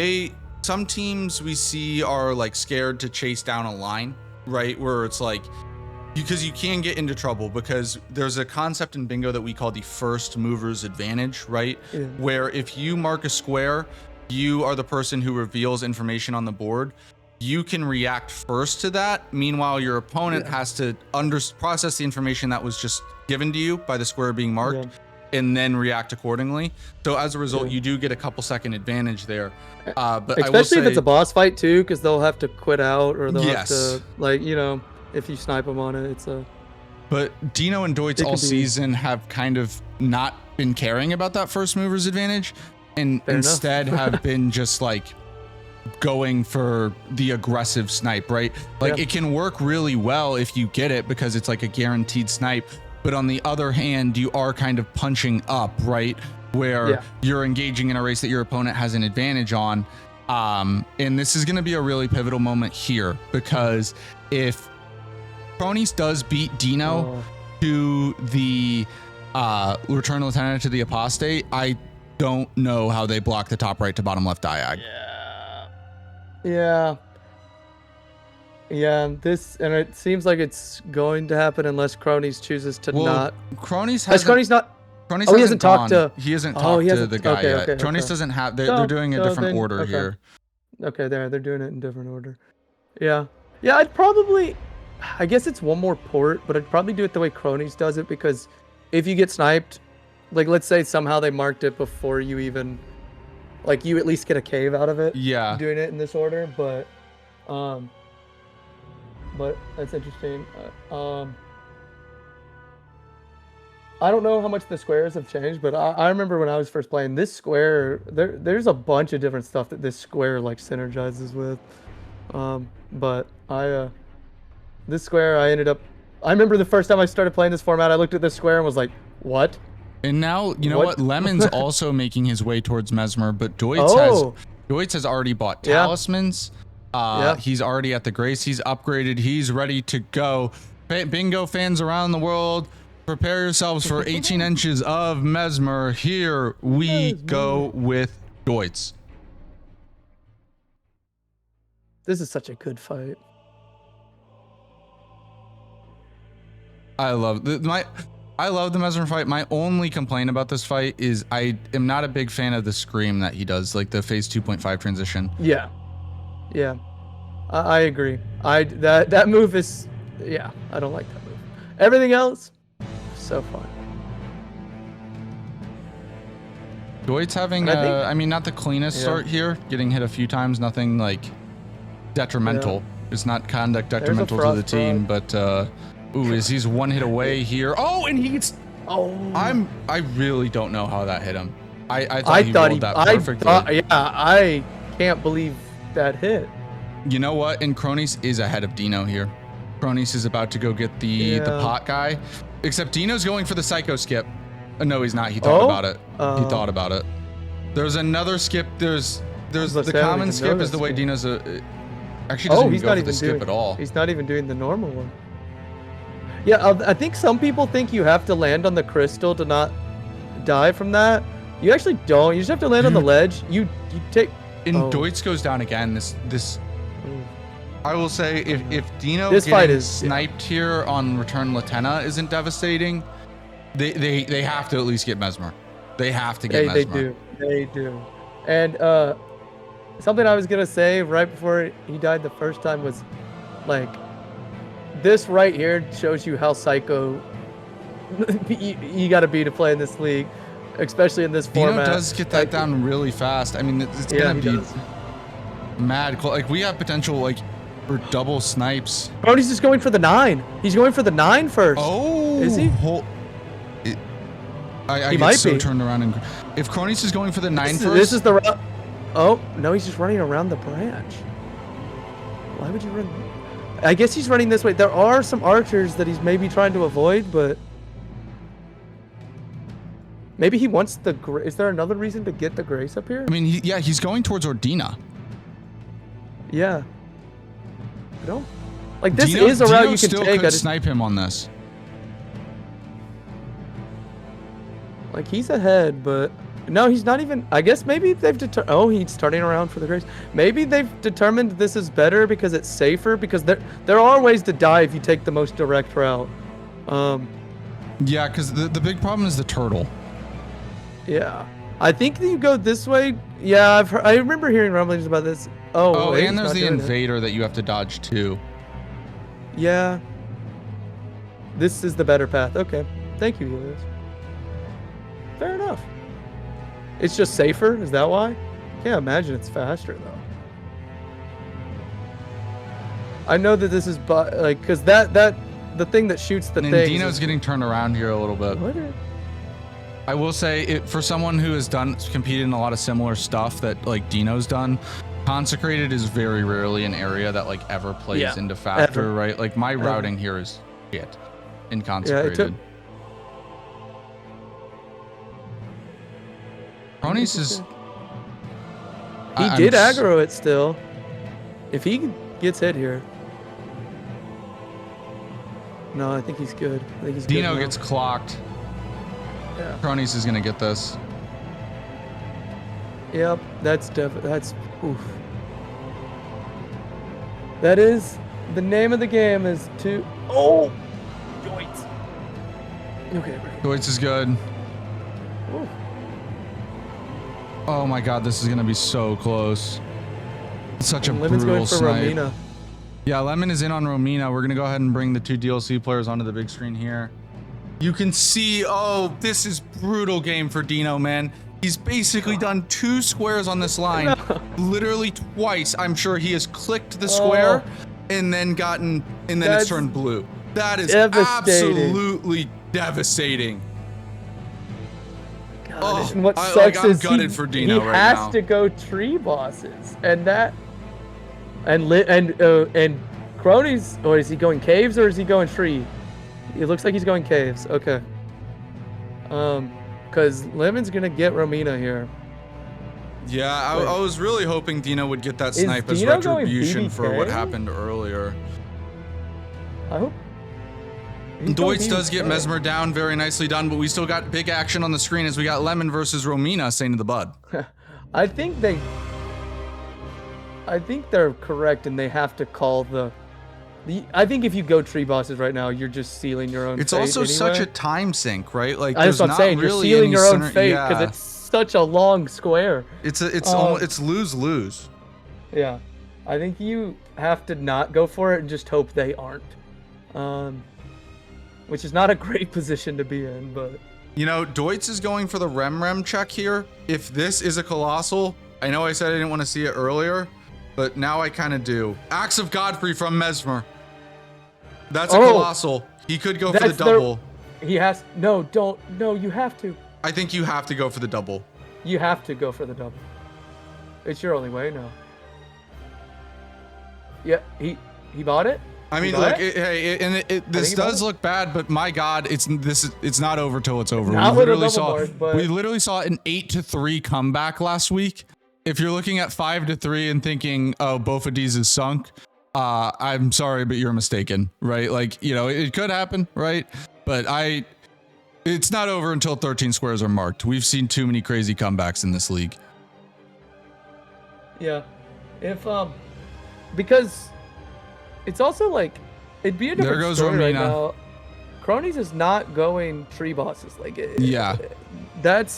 some teams we see are like scared to chase down a line, right? Where it's like, because you can get into trouble because there's a concept in bingo that we call the first mover's advantage, right? Where if you mark a square, you are the person who reveals information on the board. You can react first to that. Meanwhile, your opponent has to process the information that was just given to you by the square being marked and then react accordingly. So as a result, you do get a couple second advantage there. But especially if it's a boss fight too, because they'll have to quit out or they'll have to, like, if you snipe them on it, it's a. But Dino and Deutz all season have kind of not been caring about that first mover's advantage, and instead have been just like going for the aggressive snipe, right? Like it can work really well if you get it because it's like a guaranteed snipe. But on the other hand, you are kind of punching up, right? Where you're engaging in a race that your opponent has an advantage on. And this is going to be a really pivotal moment here, because if Cronies does beat Dino to the Return Lieutenant to the Apostate, I don't know how they block the top right to bottom left diag. Yeah, and it seems like it's going to happen unless Cronies chooses to not. Cronies hasn't talked to the guy yet. Cronies doesn't have. They're doing a different order here. Okay, they're doing it in different order. Yeah. I guess it's one more port, but I'd probably do it the way Cronies does it, because if you get sniped, like let's say somehow they marked it before you even. Like, you at least get a cave out of it. Yeah. Doing it in this order, but that's interesting. I don't know how much the squares have changed, but I remember when I was first playing this square, there's a bunch of different stuff that this square like synergizes with. But this square I remember the first time I started playing this format, I looked at this square and was like, what? And now, you know what? Lemon's also making his way towards Mesmer, but Deutz has already bought talismans. He's already at the Grace. He's upgraded. He's ready to go. Bingo fans around the world, prepare yourselves for 18 inches of Mesmer. Here we go with Deutz. This is such a good fight. I love the Mesmer fight. My only complaint about this fight is I am not a big fan of the scream that he does, like the phase 2.5 transition. Yeah. I agree. That move is, I don't like that move. Everything else, so fun. Deutz having, not the cleanest start here, getting hit a few times, nothing like detrimental. It's not conduct There's a detrimental to the frost team, but he's one hit away here. Oh, and he's. Oh. I really don't know how that hit him. I thought he rolled that perfectly. I can't believe that hit. You know what? And Cronies is ahead of Dino here. Cronies is about to go get the pot guy. Except Dino's going for the psycho skip. No, he's not. He thought about it. He thought about it. There's another skip. There's the common skip is the way Dino's actually doesn't even go for the skip at all. He's not even doing the normal one. Yeah, I think some people think you have to land on the crystal to not die from that. You actually don't. You just have to land on the ledge. You take. And Deutz goes down again. This. I will say if Dino this getting fight is sniped here on return Latenna isn't devastating, they have to at least get Mesmer. They have to get Mesmer. They do. And something I was gonna say right before he died the first time was like this right here shows you how psycho you gotta be to play in this league, especially in this format. Dino does get that down really fast. I mean, it's gonna be mad. Like we have potential like for double snipes. Oh, he's just going for the 9. He's going for the 9 first. Oh, is he? I get so turned around. And if Cronies is going for the 9 first, this is the route. Oh no, he's just running around the branch. Why would you run? I guess he's running this way. There are some archers that he's maybe trying to avoid, but maybe he wants the. Is there another reason to get the Grace up here? I mean, he's going towards Ordina. Yeah. I don't. Like this is a route you can take. Could snipe him on this. Like he's ahead, but no, he's not even. I guess maybe they've determined. Oh, he's turning around for the Grace. Maybe they've determined this is better because it's safer. Because there are ways to die if you take the most direct route. Yeah, because the big problem is the turtle. Yeah, I think that you go this way. Yeah, I remember hearing rumblings about this. Oh, and there's the invader that you have to dodge too. Yeah. This is the better path. Okay. Thank you, Hitless. Fair enough. It's just safer? Is that why? Can't imagine it's faster though. I know that this is like because the thing that shoots the thing. And Dino's getting turned around here a little bit. What? I will say for someone who has competed in a lot of similar stuff that like Dino's done. Consecrated is very rarely an area that like ever plays into factor, right? Like my routing here is shit in Consecrated. Cronies is. He did aggro it still. If he gets hit here. No, I think he's good. I think he's good. Dino gets clocked. Yeah. Cronies is gonna get this. Yep, that's oof. That is the name of the game is to. Oh, Deutz. Okay, right. Deutz is good. Oof. Oh my God, this is gonna be so close. It's such a Lemon's brutal going for snipe. Romina. Yeah, Lemon is in on Romina. We're gonna go ahead and bring the 2 DLC players onto the big screen here. You can see, oh, this is brutal game for Dino, man. He's basically done 2 squares on this line, literally twice. I'm sure he has clicked the square and then it's turned blue. That is absolutely devastating. God, and what sucks is gutted for Dino he right has now. to go tree bosses, and Cronies, or is he going caves or is he going tree? It looks like he's going caves. Okay. Because Lemon's gonna get Romina here. Yeah, I was really hoping Dino would get that snipe as retribution for what happened earlier. I hope. Deutz does get Mesmer down, very nicely done, but we still got big action on the screen as we got Lemon versus Romina, Saint of the Bud. I think they're correct, and they have to call I think if you go tree bosses right now, you're just sealing your own fate. It's also such a time sink, right? Like that's what I'm saying. You're sealing your own fate because it's such a long square. It's lose-lose. Yeah, I think you have to not go for it and just hope they aren't. Which is not a great position to be in, but... You know, Deutz is going for the Rem check here. If this is a Colossal, I know I said I didn't want to see it earlier, but now I kind of do. Axe of Godfrey from Mesmer. That's a colossal. He could go for the double. He has no. You have to. I think you have to go for the double. You have to go for the double. It's your only way. No. Yeah, he bought it. I mean, look, this does look bad, but my God, it's not over till it's over. Not we literally saw board, an 8-3 comeback last week. If you're looking at 5-3 and thinking, oh, Bofa D's is sunk, I'm sorry, but you're mistaken, right? Like, you know, it could happen, right? But it's not over until 13 squares are marked. We've seen too many crazy comebacks in this league. Yeah, because it's also like it'd be a different there goes story Romina. right now. Cronies is not going tree bosses like it. Yeah, that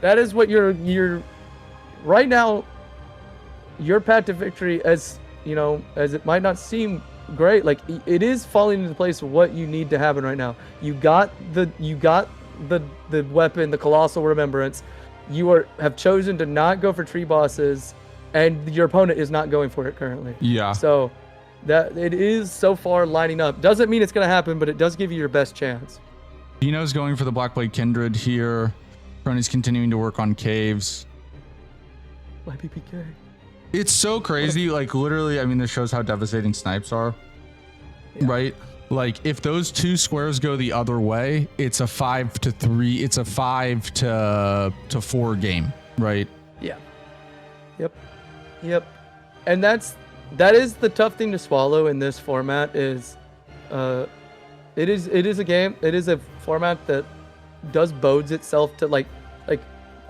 is what you're right now. Your path to victory, as you know, as it might not seem great, like it is falling into place of what you need to happen right now. You got the weapon, the Colossal Remembrance. You have chosen to not go for tree bosses, and your opponent is not going for it currently. Yeah. So that it is so far lining up. Doesn't mean it's going to happen, but it does give you your best chance. Dino's going for the Blackblade Kindred here. Crony's continuing to work on caves. My PPK. It's so crazy. Like literally, I mean, this shows how devastating snipes are, right? Like if those two squares go the other way, it's a 5-3. It's a 5-4 game, right? Yeah. Yep. And that is the tough thing to swallow in this format is it is a game, it is a format that does bodes itself to like I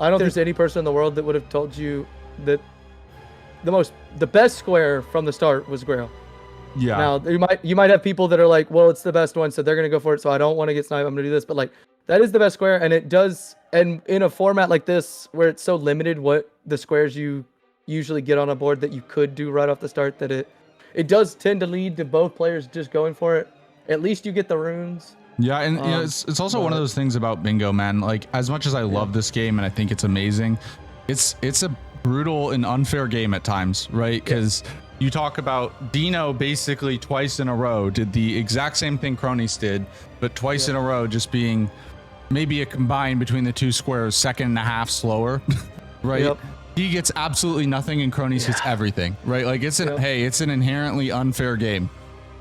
don't think there's any person in the world that would have told you that the best square from the start was Grail. Yeah. Now you might have people that are like, well, it's the best one, so they're gonna go for it, so I don't want to get sniped, I'm gonna do this, but like that is the best square, and it does, and in a format like this where it's so limited what the squares you usually get on a board that you could do right off the start, that it does tend to lead to both players just going for it. At least you get the runes. Yeah, and you know, it's also one of those things about bingo, man. Like as much as I love this game and I think it's amazing, it's a brutal and unfair game at times, right? Because you talk about Dino basically twice in a row did the exact same thing Cronies did, but twice in a row just being maybe a combine between the two squares, second and a half slower, right? Yep. He gets absolutely nothing and Cronies gets everything, right? Like it's an inherently unfair game.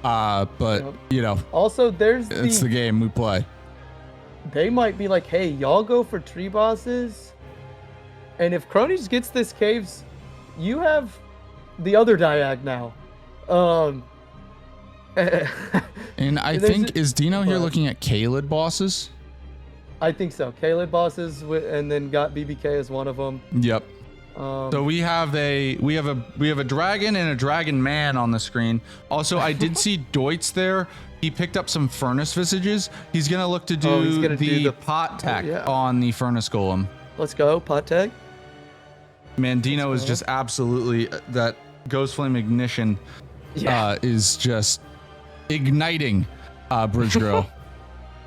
But you know, also it's the game we play. They might be like, hey, y'all go for tree bosses, and if Cronies gets this caves, you have the other diag now. And I think is Dino here looking at Kaled bosses? I think so. Kaled bosses, and then got BBK as one of them. Yep. So we have a dragon and a dragon man on the screen. Also, I did see Deutz there. He picked up some furnace visages. He's gonna look to do the pot tech on the furnace golem. Let's go, pot tech. Man, Dino is just absolutely that ghost flame ignition is just igniting Bridge Girl.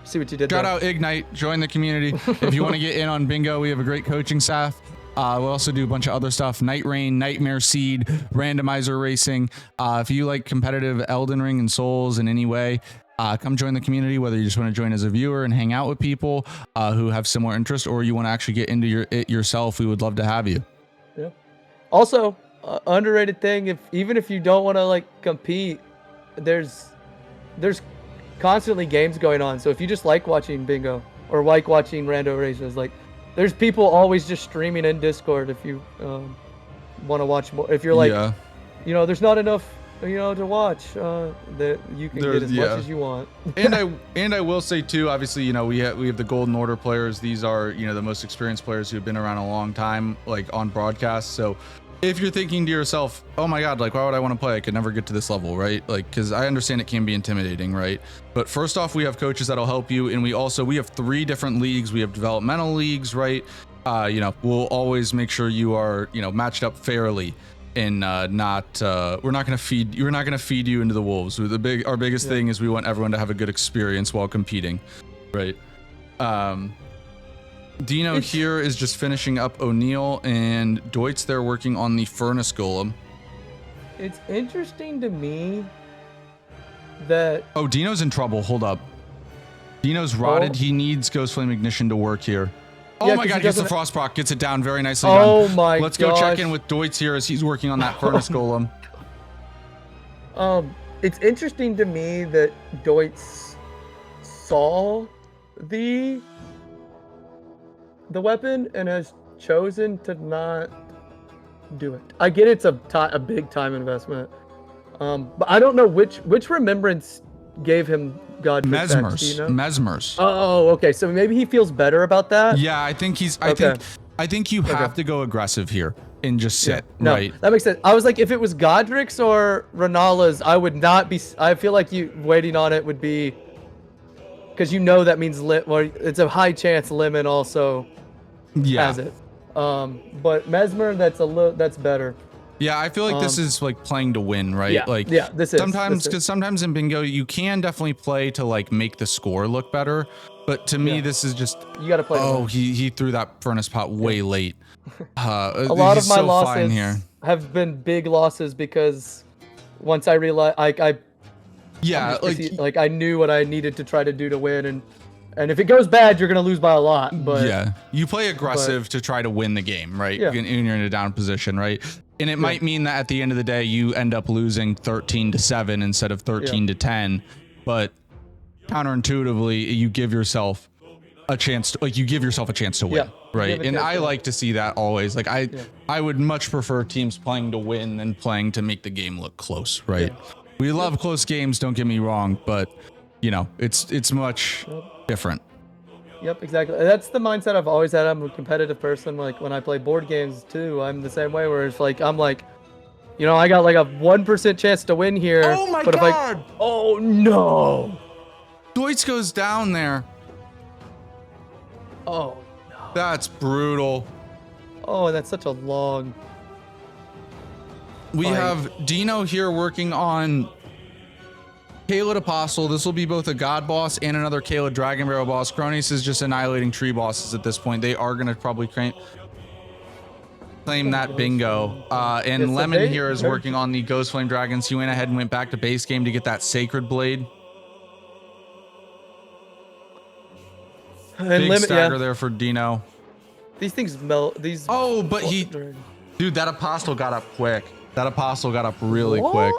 See what you did Shout there. out Ignite, join the community. If you want to get in on bingo, we have a great coaching staff. We also do a bunch of other stuff, Night Rain, Nightmare Seed, randomizer racing. If you like competitive Elden Ring and Souls in any way, come join the community, whether you just want to join as a viewer and hang out with people who have similar interests, or you want to actually get into it yourself, we would love to have you. Yeah. Also, underrated thing, even if you don't want to like compete, there's constantly games going on. So if you just like watching bingo or like watching rando races, like there's people always just streaming in Discord if you want to watch more. If you're like, you know, there's not enough, you know, to watch, that you can get as much as you want. and I will say too, obviously, you know, we have the Golden Order players. These are, you know, the most experienced players who have been around a long time, like on broadcast. So if you're thinking to yourself, oh my God, like why would I want to play? I could never get to this level, right? Like, because I understand it can be intimidating, right? But first off, we have coaches that'll help you, and we have 3 different leagues. We have developmental leagues, right? You know, we'll always make sure you are, you know, matched up fairly, and we're not gonna feed you into the wolves. Our biggest thing is we want everyone to have a good experience while competing, right? Dino here is just finishing up O'Neal, and Deutz there working on the furnace golem. It's interesting to me that Oh, Dino's in trouble. Hold up. Dino's rotted. He needs Ghost Flame Ignition to work here. Oh Yeah, my 'cause god, he gets the doesn't- Frost proc, gets it down very nicely Oh done. my Let's go check gosh. in with Deutz here as he's working on that Furnace Golem. It's interesting to me that Deutz saw the weapon and has chosen to not do it. I get it's a big time investment, but I don't know which remembrance gave him God Effects, do you know? Mesmers. Oh, okay. So maybe he feels better about that. Yeah, I think he's. Okay. I think you have to go aggressive here and just sit. No, right. that makes sense. I was like, if it was Godric's or Renala's, I would not be. I feel like you waiting on it would be, because you know that means it's a high chance Lemon also has it. But Mesmer, that's better. Yeah, I feel like this is like playing to win, right? Yeah, like this is sometimes because sometimes in bingo you can definitely play to like make the score look better, but to me this is just you got to play. Oh, he threw that furnace pot way late. A lot of my so losses fine here. have been big losses because once I realized like I knew what I needed to try to do to win, and if it goes bad, you're gonna lose by a lot. But yeah, you play aggressive to try to win the game, right? Yeah. When you're in a down position, right? And it might mean that at the end of the day, you end up losing 13-7 instead of 13-10. But counterintuitively, you give yourself a chance to, win, right? And I like to see that always. Like I would much prefer teams playing to win than playing to make the game look close, right? We love close games, don't get me wrong, but you know, it's much different. Yep, exactly. That's the mindset I've always had. I'm a competitive person. Like when I play board games too, I'm the same way. Where it's like I'm like, you know, I got like a 1% chance to win here. Oh my but god! Oh no! Deutz goes down there. Oh no! That's brutal. Oh, and that's such a long. We have Dino here working on Caelid Apostle. This will be both a God boss and another Caelid Dragon Barrel boss. Cronius is just annihilating tree bosses at this point. They are going to probably claim that bingo. And Lemon here is working on the Ghost Flame Dragons. He went ahead and went back to base game to get that Sacred Blade. And Big stagger there for Dino. These things melt. These. Oh, but dude, that Apostle got up quick. That Apostle got up really quick.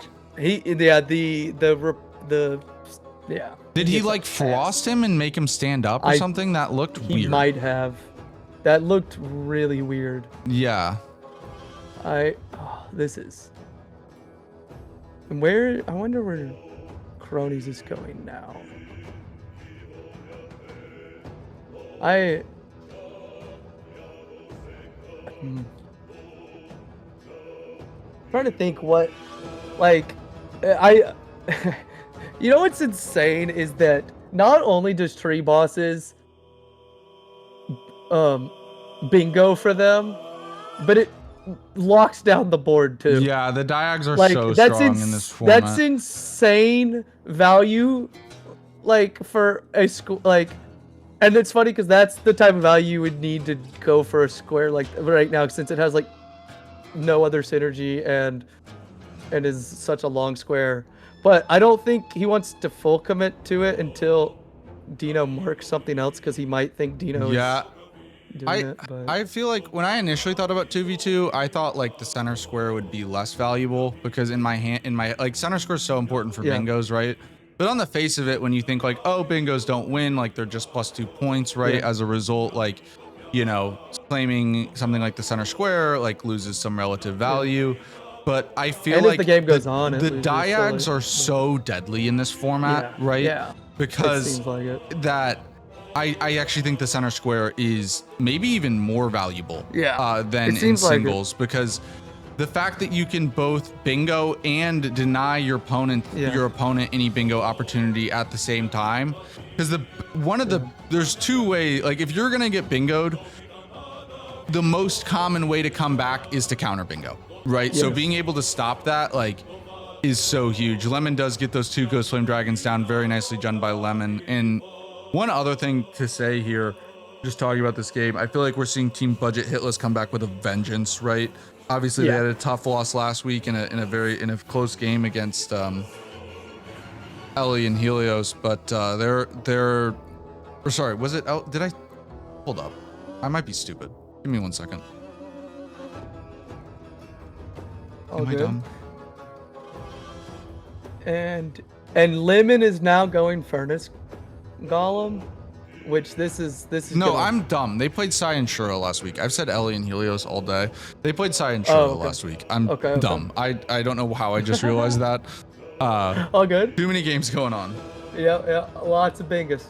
Did he like frost him and make him stand up or something? That looked weird. He might have. That looked really weird. Yeah. This is. And where? I wonder where Cronies is going now. Trying to think what, like, you know what's insane is that not only does tree bosses bingo for them, but it locks down the board too. Yeah, the diags are like, so strong in this format. That's insane value, like for a school, like, and it's funny because that's the type of value you would need to go for a square like right now, since it has like no other synergy and is such a long square. But I don't think he wants to full commit to it until Dino marks something else, because he might think Dino is doing it. But I feel like when I initially thought about 2v2, I thought like the center square would be less valuable, because in my like center square is so important for bingos, right? But on the face of it, when you think like, oh, bingos don't win, like they're just +2 points, right? As a result, like, you know, claiming something like the center square like loses some relative value. But I feel like the game goes on, the diags are so deadly in this format, right? Yeah. Because it seems like it. that I actually think the center square is maybe even more valuable than in singles, because the fact that you can both bingo and deny your opponent any bingo opportunity at the same time, because there's two ways, like if you're gonna get bingoed, the most common way to come back is to counter bingo, right? So being able to stop that like is so huge. Lemon does get those 2 Ghost Flame Dragons down, very nicely done by Lemon. And one other thing to say here, just talking about this game, I feel like we're seeing Team Budget Hitless come back with a vengeance, right? Obviously, they Yeah. had a tough loss last week in a close game against Ellie and Helios, but they're or sorry, was it did I hold up? I might be stupid. Give me 1 second. All Am I good. dumb? And Lemon is now going Furnace Golem, which this is No, gonna- I'm dumb. They played Sai and Shura last week. I've said Ellie and Helios all day. They played Sai and Shura okay. last week. I'm Okay. dumb. I don't know how I just realized that. All good. Too many games going on. Yeah, lots of bingus.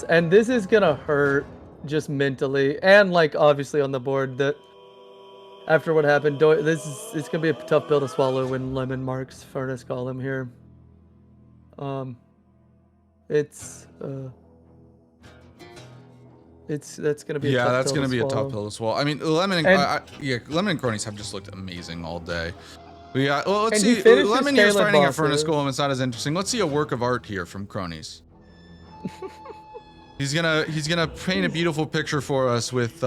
And this is gonna hurt just mentally and like obviously on the board that after what happened, it's gonna be a tough pill to swallow when Lemon marks Furnace Golem here. That's gonna be Yeah, that's gonna be a tough pill. pill to swallow. I mean, Lemon and Cronies have just looked amazing all day. But yeah, well, let's And he see. finishes Lemon here's Caleb fighting a Furnace bosses. Golem. It's not as interesting. Let's see a work of art here from Cronies. He's gonna paint a beautiful picture for us with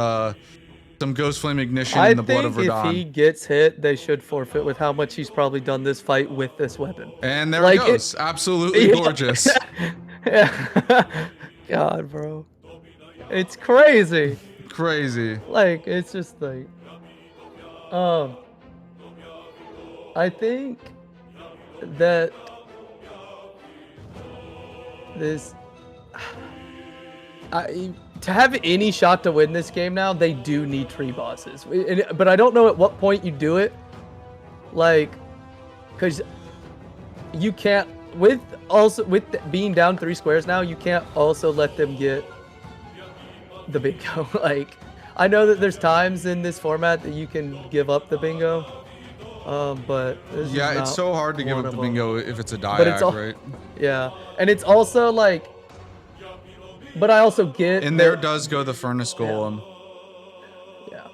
some Ghost Flame Ignition I and the Blood of think if Radahn. he gets hit, they should forfeit with how much he's probably done this fight with this weapon. And there Like, it goes. Absolutely gorgeous. Yeah. God, bro. It's crazy. Crazy. Like, it's just like, I think that this, to have any shot to win this game now, they do need tree bosses. But I don't know at what point you do it. Like, because you can't, with being down 3 squares now, you can't also let them get the bingo. Like, I know that there's times in this format that you can give up the bingo, but this is Yeah, not it's so hard to give one up the of them. bingo if it's a But it's diag, all- right? Yeah, and it's also like, but I also get And that- there does go the Furnace Golem. Yeah,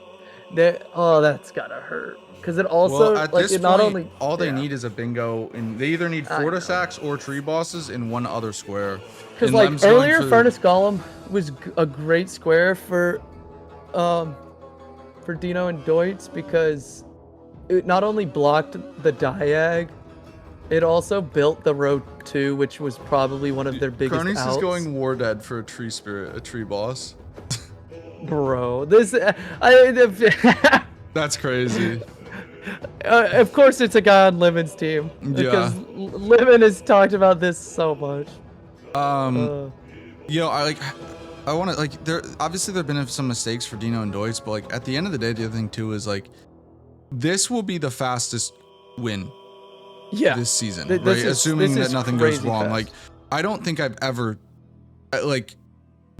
that's gotta hurt because it also Well, at like this it point, not only all they yeah. need is a bingo, and they either need I know. Fortisacks or tree bosses in one other square. Because And like Lem's going earlier, for- Furnace Golem was a great square for Dino and Deutz because it not only blocked the diag, it also built the row 2, which was probably one of their biggest Cronies outs. is going War Dead for a tree spirit, a tree boss. Bro, this That's crazy. of course it's a guy on Lemon's team because Lemon has talked about this so much. You know, I want to like there. Obviously, there've been some mistakes for Dino and Deutz, but like at the end of the day, the other thing too is like this will be the fastest win Yeah, this season, This right? is- Assuming this that is nothing goes crazy wrong. fast. Like I don't think I've ever like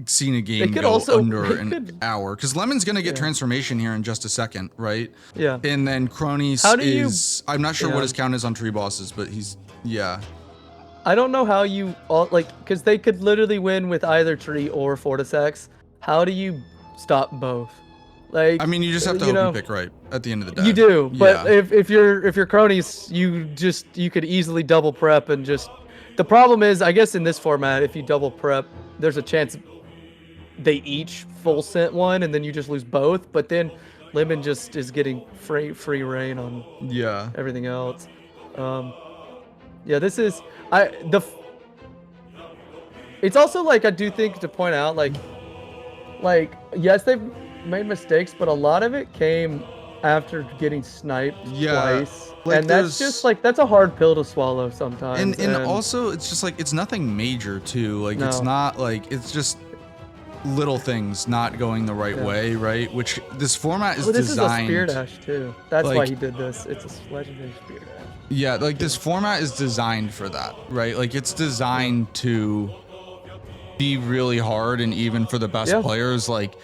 seen a game could go also- under they an could- hour because Lemon's gonna get Yeah. transformation here in just a second, right? yeah. And then Cronies How do you- is I'm not sure yeah. what his count is on tree bosses, but he's I don't know how you all like because they could literally win with either tree or Fortisacks. How do you stop both? Like I mean, you just have to you hope know, you pick right at the end of the day. you do, but Yeah. if you're cronies, you could easily double prep and just. The problem is, I guess in this format, if you double prep, there's a chance they each full sent one, and then you just lose both. But then Lemon just is getting free reign on Yeah. everything else. Yeah, this is it's also like I do think to point out like yes they've made mistakes, but a lot of it came after getting sniped twice, like and that's just like that's a hard pill to swallow sometimes. And also it's just like it's nothing major too. Like it's No. not like it's just little things not going the right way, right? Which this format is this designed. is a spear dash too. That's why like- he did this. It's a legendary spear dash. Yeah, like this format is designed for that, right? Like it's designed to be really hard, and even for the best Yeah. players, like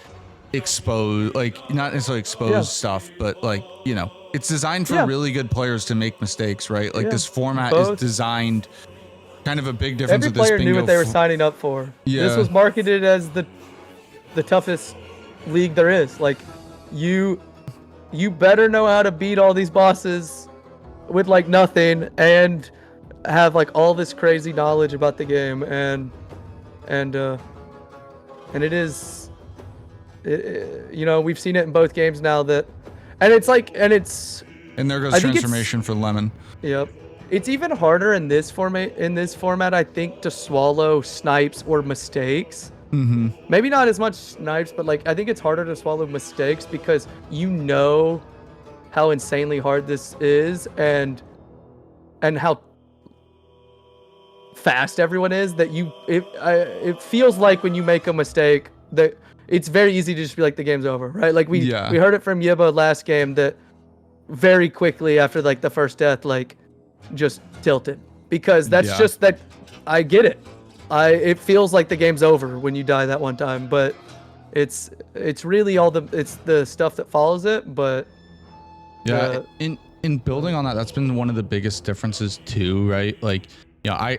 expose, like not necessarily expose Yeah. stuff, but like you know, it's designed for Yeah. really good players to make mistakes, right? Like Yeah. this format Both- is designed. Kind of a big difference Every with this player knew bingo what they were signing up for. Yeah. This was marketed as the toughest league there is. Like you better know how to beat all these bosses with like nothing and have like all this crazy knowledge about the game and it is you know, we've seen it in both games now that And it's like, and it's. And there goes I think transformation for Lemon. Yep. It's even harder in this format, I think, to swallow snipes or mistakes. Mm-hmm. Maybe not as much snipes, but like I think it's harder to swallow mistakes because you know how insanely hard this is and how fast everyone is that it feels like when you make a mistake that it's very easy to just be like the game's over, right? Like we heard it from Yiba last game that very quickly after like the first death, like just tilted because that's just that. I get it. It feels like the game's over when you die that one time, but it's really it's the stuff that follows it. But in building on that, that's been one of the biggest differences too, right? Like, I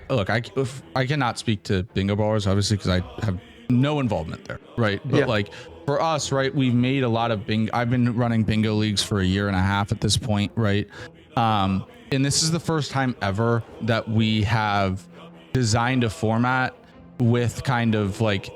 cannot speak to bingo ballers obviously because I have no involvement there, right? But like for us, right, we've made a lot of bingo. I've been running bingo leagues for 1.5 years at this point, right? And this is the first time ever that we have designed a format with kind of like,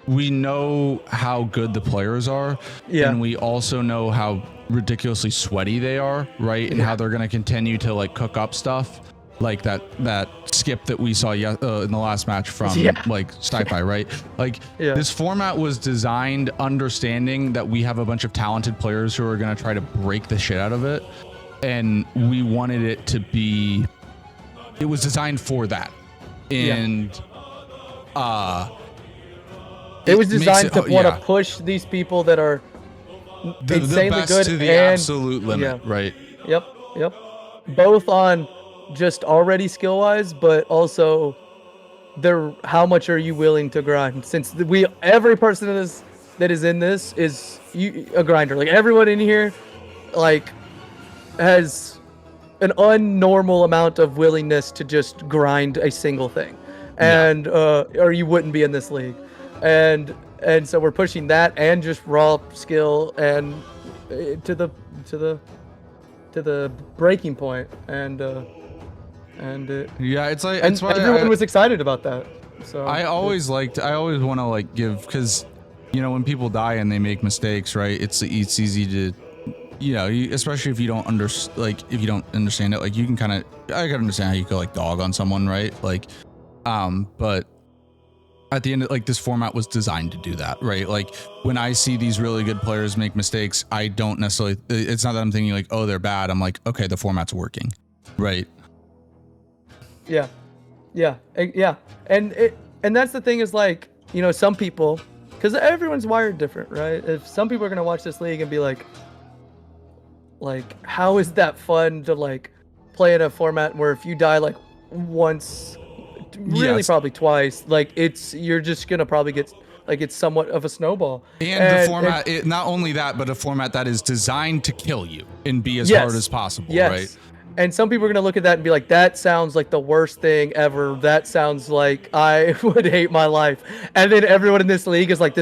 we know how good the players are, and we also know how ridiculously sweaty they are, right? And how they're going to continue to like cook up stuff like that skip that we saw in the last match from like Sci-Fi, right? Like this format was designed understanding that we have a bunch of talented players who are going to try to break the shit out of it, and we wanted it to be, it was designed for that. And it was designed to want to push these people that are insanely the best good to the and absolute limit, right? Yep. Both on just already skill wise, but also how much are you willing to grind? Since every person that is in this is a grinder. Like everyone in here, like has an unnormal amount of willingness to just grind a single thing, and or you wouldn't be in this league. And so we're pushing that and just raw skill and to the breaking point, and it's like, and everyone was excited about that. So I always want to like give, because when people die and they make mistakes, right, it's easy to especially if you don't understand it, like you can kind of, I can understand how you could like dog on someone, right? Like but at the end, like this format was designed to do that, right? Like when I see these really good players make mistakes, I don't necessarily, it's not that I'm thinking like, oh, they're bad. I'm like, okay, the format's working, right? Yeah. And that's the thing is like, some people, because everyone's wired different, right? If some people are going to watch this league and be like, how is that fun to like play in a format where if you die like once, really probably twice, like you're just gonna probably get like, it's somewhat of a snowball. And the format, not only that, but a format that is designed to kill you and be as hard as possible, right? And some people are gonna look at that and be like, that sounds like the worst thing ever. That sounds like I would hate my life. And then everyone in this league is like,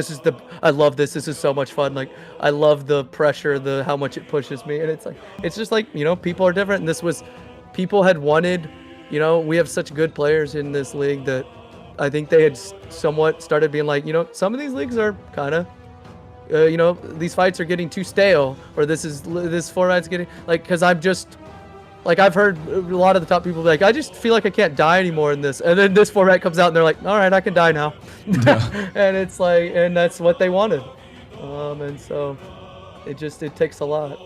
I love this. This is so much fun. Like, I love the pressure, how much it pushes me. And it's like, it's just like, people are different. And people had wanted, we have such good players in this league that I think they had somewhat started being like, some of these leagues are kind of, these fights are getting too stale, or this format's getting like, because I'm just, like, I've heard a lot of the top people be like, I just feel like I can't die anymore in this. And then this format comes out and they're like, all right, I can die now. And it's like, and that's what they wanted. And so it takes a lot.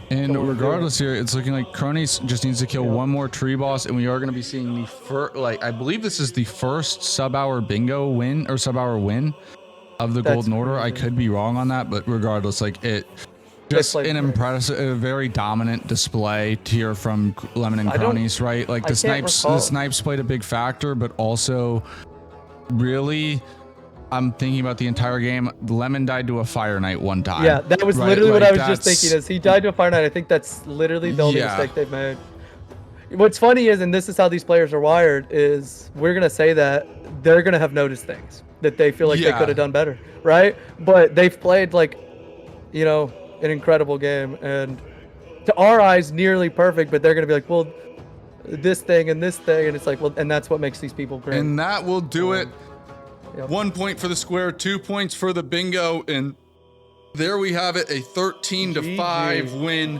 And regardless here, it's looking like Cronies just needs to kill one more tree boss, and we are going to be seeing the first, I believe this is the first sub-hour bingo win, or sub-hour win of the Golden Order. I could be wrong on that, but regardless, just an impressive, a very dominant display here from Lemon and Cronies, right? Like the snipes played a big factor, but also really, I'm thinking about the entire game. Lemon died to a Fire Knight one time. Yeah, that was literally what I was just thinking. Is he died to a Fire Knight? I think that's literally the only mistake they've made. What's funny is, and this is how these players are wired, is we're gonna say that they're gonna have noticed things that they feel like they could have done better, right? But they've played an incredible game, and to our eyes nearly perfect, but they're gonna be like, well, this thing and this thing, and it's like, well, and that's what makes these people great. And that will do it. 1 point for the square, 2 points for the bingo, and there we have it, a 13-5 win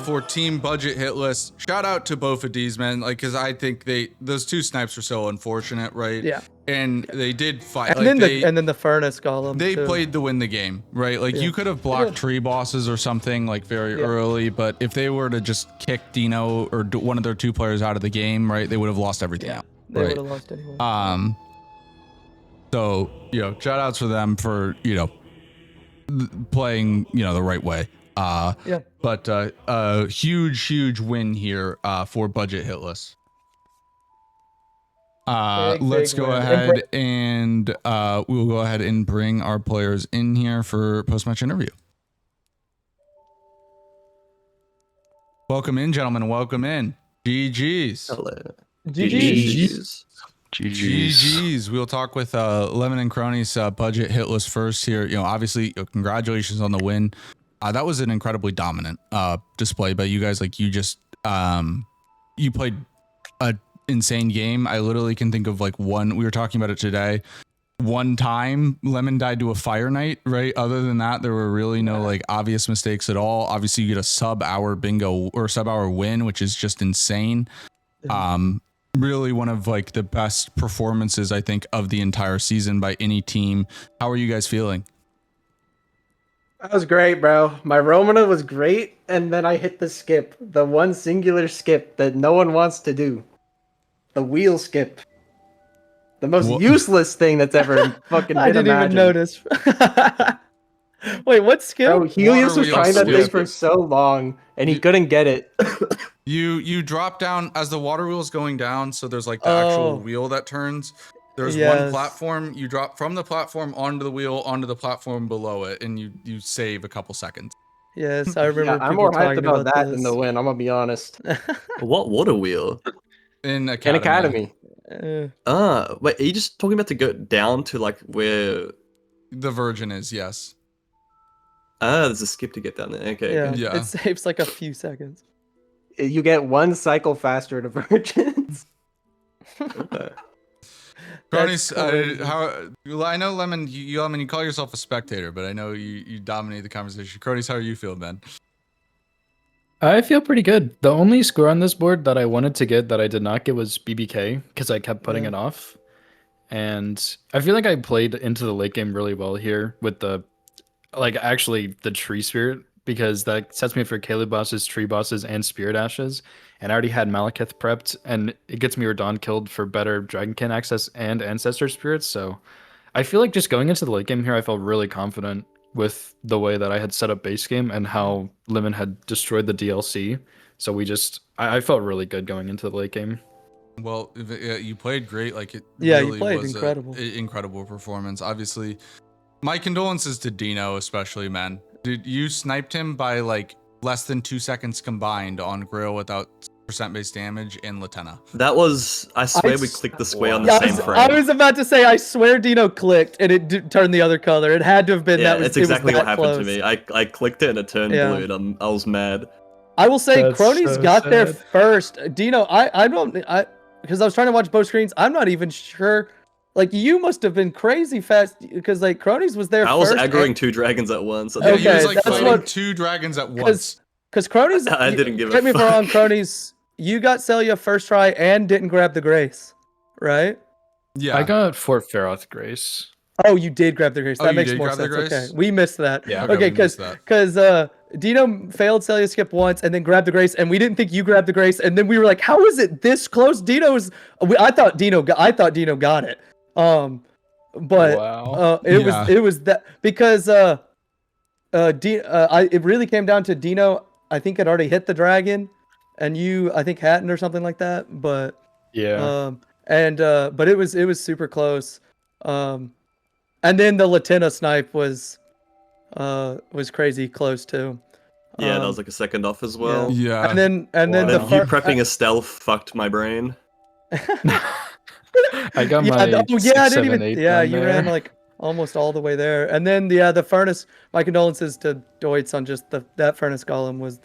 for Team Budget Hitless. Shout out to Bofa D's, man, like, because I think those two snipes were so unfortunate, right? Yeah. And they did fight. And, like, then the furnace golem. They too. played to win the game, right? Like, you could have blocked tree bosses or something like very early, but if they were to just kick Dino or one of their two players out of the game, right, they would have lost everything out. They would have lost anyway. So, shout outs for them for, playing, the right way. But a huge win here for Budget Hitless. Let's go ahead and we'll go ahead and bring our players in here for post-match interview. Welcome in, gentlemen. Welcome in. GG's. Hello. GG's. GG's. We'll talk with Lemon and Crony's Budget Hitless first here. Obviously, congratulations on the win. That was an incredibly dominant display by you guys. Like, you just you played a insane game. I literally can think of like one. We were talking about it today. One time Lemon died to a Fire Knight, right? Other than that, there were really no like obvious mistakes at all. Obviously, you get a sub-hour bingo or sub-hour win, which is just insane. Really one of like the best performances, I think, of the entire season by any team. How are you guys feeling? That was great, bro. My Romana was great, and then I hit the skip. The one singular skip that no one wants to do. The wheel skip. The most useless thing that's ever fucking been I didn't imagined. even notice. Wait, what skip? Bro, Helios was wheel trying that skip. thing for so long, and he couldn't get it. You drop down as the water wheel is going down, so there's like the actual wheel that turns. There's one platform. You drop from the platform onto the wheel, onto the platform below it, and you save a couple seconds. Yes, I remember. I'm more hyped talking about that this. than the win, I'm gonna be honest. What water wheel? In Academy. Academy. Wait, are you just talking about to go down to like where The Virgin is, yes. there's a skip to get down there. Okay. Yeah, Yeah. it saves like a few seconds. You get one cycle faster to virgins. Okay. Cronus, crazy. I know Lemon, you call yourself a spectator, but I know you dominate the conversation. Cronus, how are you feeling, man? I feel pretty good. The only score on this board that I wanted to get that I did not get was BBK because I kept putting it off. And I feel like I played into the late game really well here with the tree spirit, because that sets me up for Caleb bosses, tree bosses, and spirit ashes. And I already had Malekith prepped, and it gets me Radon killed for better Dragonkin access and ancestor spirits. So I feel like just going into the late game here, I felt really confident with the way that I had set up base game and how Lemon had destroyed the DLC. So I felt really good going into the late game. Well, you played great. Like, it Yeah, really you played was incredible. Incredible performance. Obviously, my condolences to Dino, especially, man. Dude, you sniped him by like less than 2 seconds combined on Grail without percent-based damage and Latenna. That was, I swear we clicked the square on the same frame. I was about to say, I swear Dino clicked and it turned the other color. It had to have been Yeah, that. it's exactly it was what happened to close. me. I clicked it and it turned blue, and I was mad. I will say, That's Cronies so got there sad. first. Dino, because I was trying to watch both screens. I'm not even sure. Like, you must have been crazy fast because like Cronies was there I was first. aggroing two dragons at once. Yeah, he was Okay, like that's fighting what- two dragons at once. Because Cronies, I didn't give a get me if I'm fuck. wrong, Cronies, you got Celia first try and didn't grab the Grace, right? Yeah. I got Fort Feroth Grace. Oh, you did grab the Grace. Oh, That you makes did more grab the sense. Grace? Okay, we missed that. Yeah. Okay, we missed that. because Dino failed Celia skip once and then grabbed the Grace, and we didn't think you grabbed the Grace, and then we were like, how is it this close? I thought Dino got it. But Wow. it was that because it really came down to Dino. I think had already hit the dragon, and you I think hadn't or something like that. But Yeah. but it was super close. And then the Latenna snipe was crazy close too. Yeah, that was like a second off as well. Yeah. And then And the then you fir- prepping a stealth fucked my brain. I got yeah, my I didn't 6, even 7, 8 yeah, down you there. ran like almost all the way there. And then the furnace, my condolences to Deutz on just that furnace golem was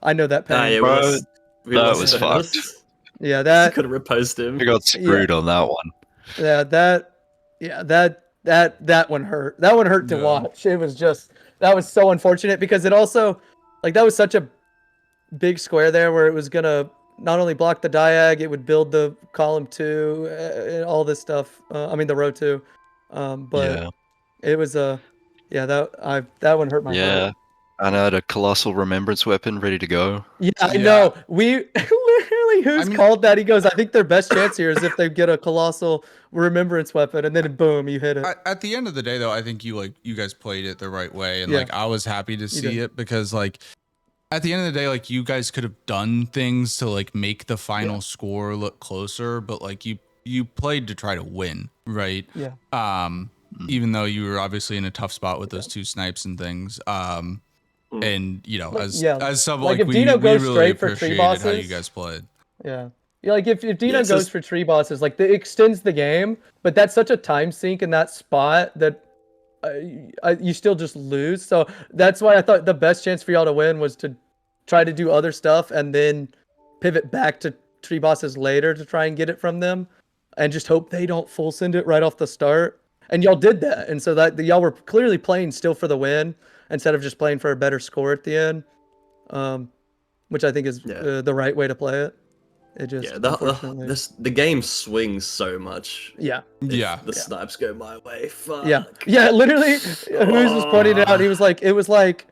I know that pain. Yeah, Bro, we that lost was the fucked. house. Yeah, that Could have reposed him. I got screwed on that one. yeah, that that one hurt. That one hurt to Yeah. watch. It was just that was so unfortunate because it also like that was such a big square there where it was gonna not only block the diag, it would build the column too, and all this stuff. I mean the row too. But Yeah. it was that one hurt my Yeah. heart. And I had a colossal remembrance weapon ready to go. Yeah, I Yeah. know. We literally who's I mean- called that? He goes, I think their best chance here is if they get a colossal remembrance weapon, and then boom, you hit it. At the end of the day, though, I think you guys played it the right way, and Yeah. like I was happy to see did. it because like at the end of the day, like you guys could have done things to like make the final score look closer, but like you played to try to win, right? Yeah. Even though you were obviously in a tough spot with those two snipes and things. And you know, as some Like, like if we Dino goes really straight for tree appreciated how you bosses- guys played. Yeah. Yeah, like if Dino Yeah, so goes for tree bosses, like it extends the game, but that's such a time sink in that spot that you still just lose. So that's why I thought the best chance for y'all to win was to try to do other stuff and then pivot back to tree bosses later to try and get it from them, and just hope they don't full send it right off the start. And y'all did that, and so that y'all were clearly playing still for the win instead of just playing for a better score at the end, which I think is the right way to play it. It just unfortunately- the game swings so much. yeah. Yeah. The snipes go my way. Fuck. Yeah, literally. Who's was pointing it out? He was like, it was like,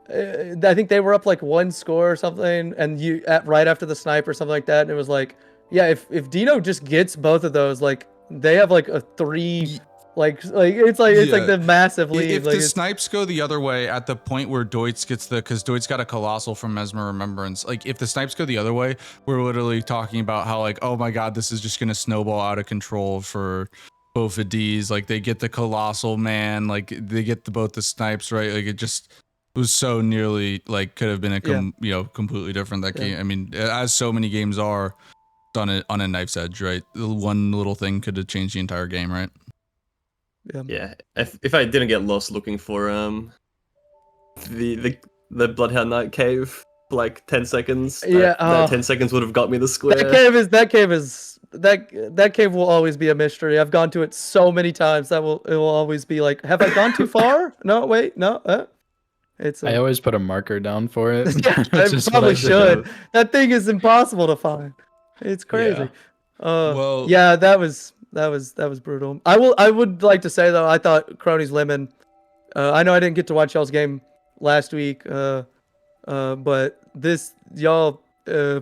I think they were up like one score or something, and right after the snipe or something like that, and it was like, yeah, if Dino just gets both of those, like they have like a 3, like it's like the massive lead. If like the snipes go the other way at the point where Deutz gets because Deutz got a colossal from Mesmer Remembrance, like if the snipes go the other way, we're literally talking about how like, oh my god, this is just gonna snowball out of control for Bofa D's. Like they get the colossal, man, like they get both the snipes, right? Like it was so nearly like could have been completely different that game. I mean, as so many games are on a knife's edge, right? One little thing could have changed the entire game, right? Yeah. If I didn't get lost looking for the Bloodhound Knight cave for like 10 seconds, that 10 seconds would have got me the square. That cave will always be a mystery. I've gone to it so many times it will always be like, have I gone too far? No, wait, no. I always put a marker down for it. Yeah, I Just what probably do. should. That thing is impossible to find. It's crazy. Well, yeah, that was brutal. I would like to say though, I thought Crony's Lemon. I know I didn't get to watch y'all's game last week, but y'all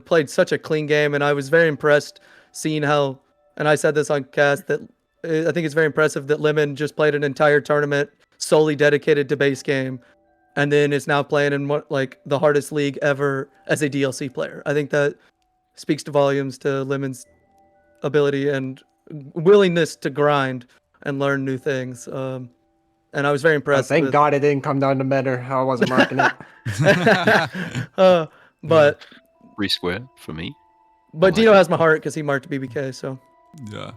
played such a clean game, and I was very impressed seeing how. And I said this on cast that I think it's very impressive that Lemon just played an entire tournament solely dedicated to base game, and then is now playing in the hardest league ever as a DLC player. I think that speaks to volumes to Lemon's ability and willingness to grind and learn new things. And I was very impressed. Thank God it didn't come down to Meta. I wasn't marking it. But 3 square for me. But Dino has my heart because he marked BBK. So yeah.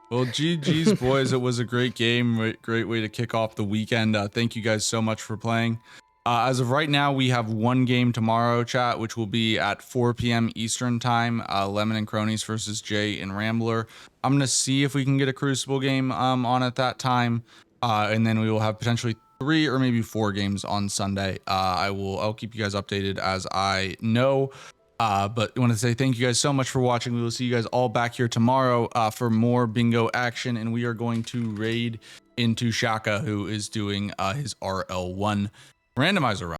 Well, GG's boys, it was a great game, great way to kick off the weekend. Thank you guys so much for playing. As of right now, we have one game tomorrow, chat, which will be at 4 p.m. Eastern time. Lemon and Cronies versus Jay and Rambler. I'm gonna see if we can get a Crucible game on at that time, and then we will have potentially 3 or maybe 4 games on Sunday. I'll keep you guys updated as I know. But I want to say thank you guys so much for watching. We will see you guys all back here tomorrow for more bingo action, and we are going to raid into Shaka, who is doing his RL1 randomizer run.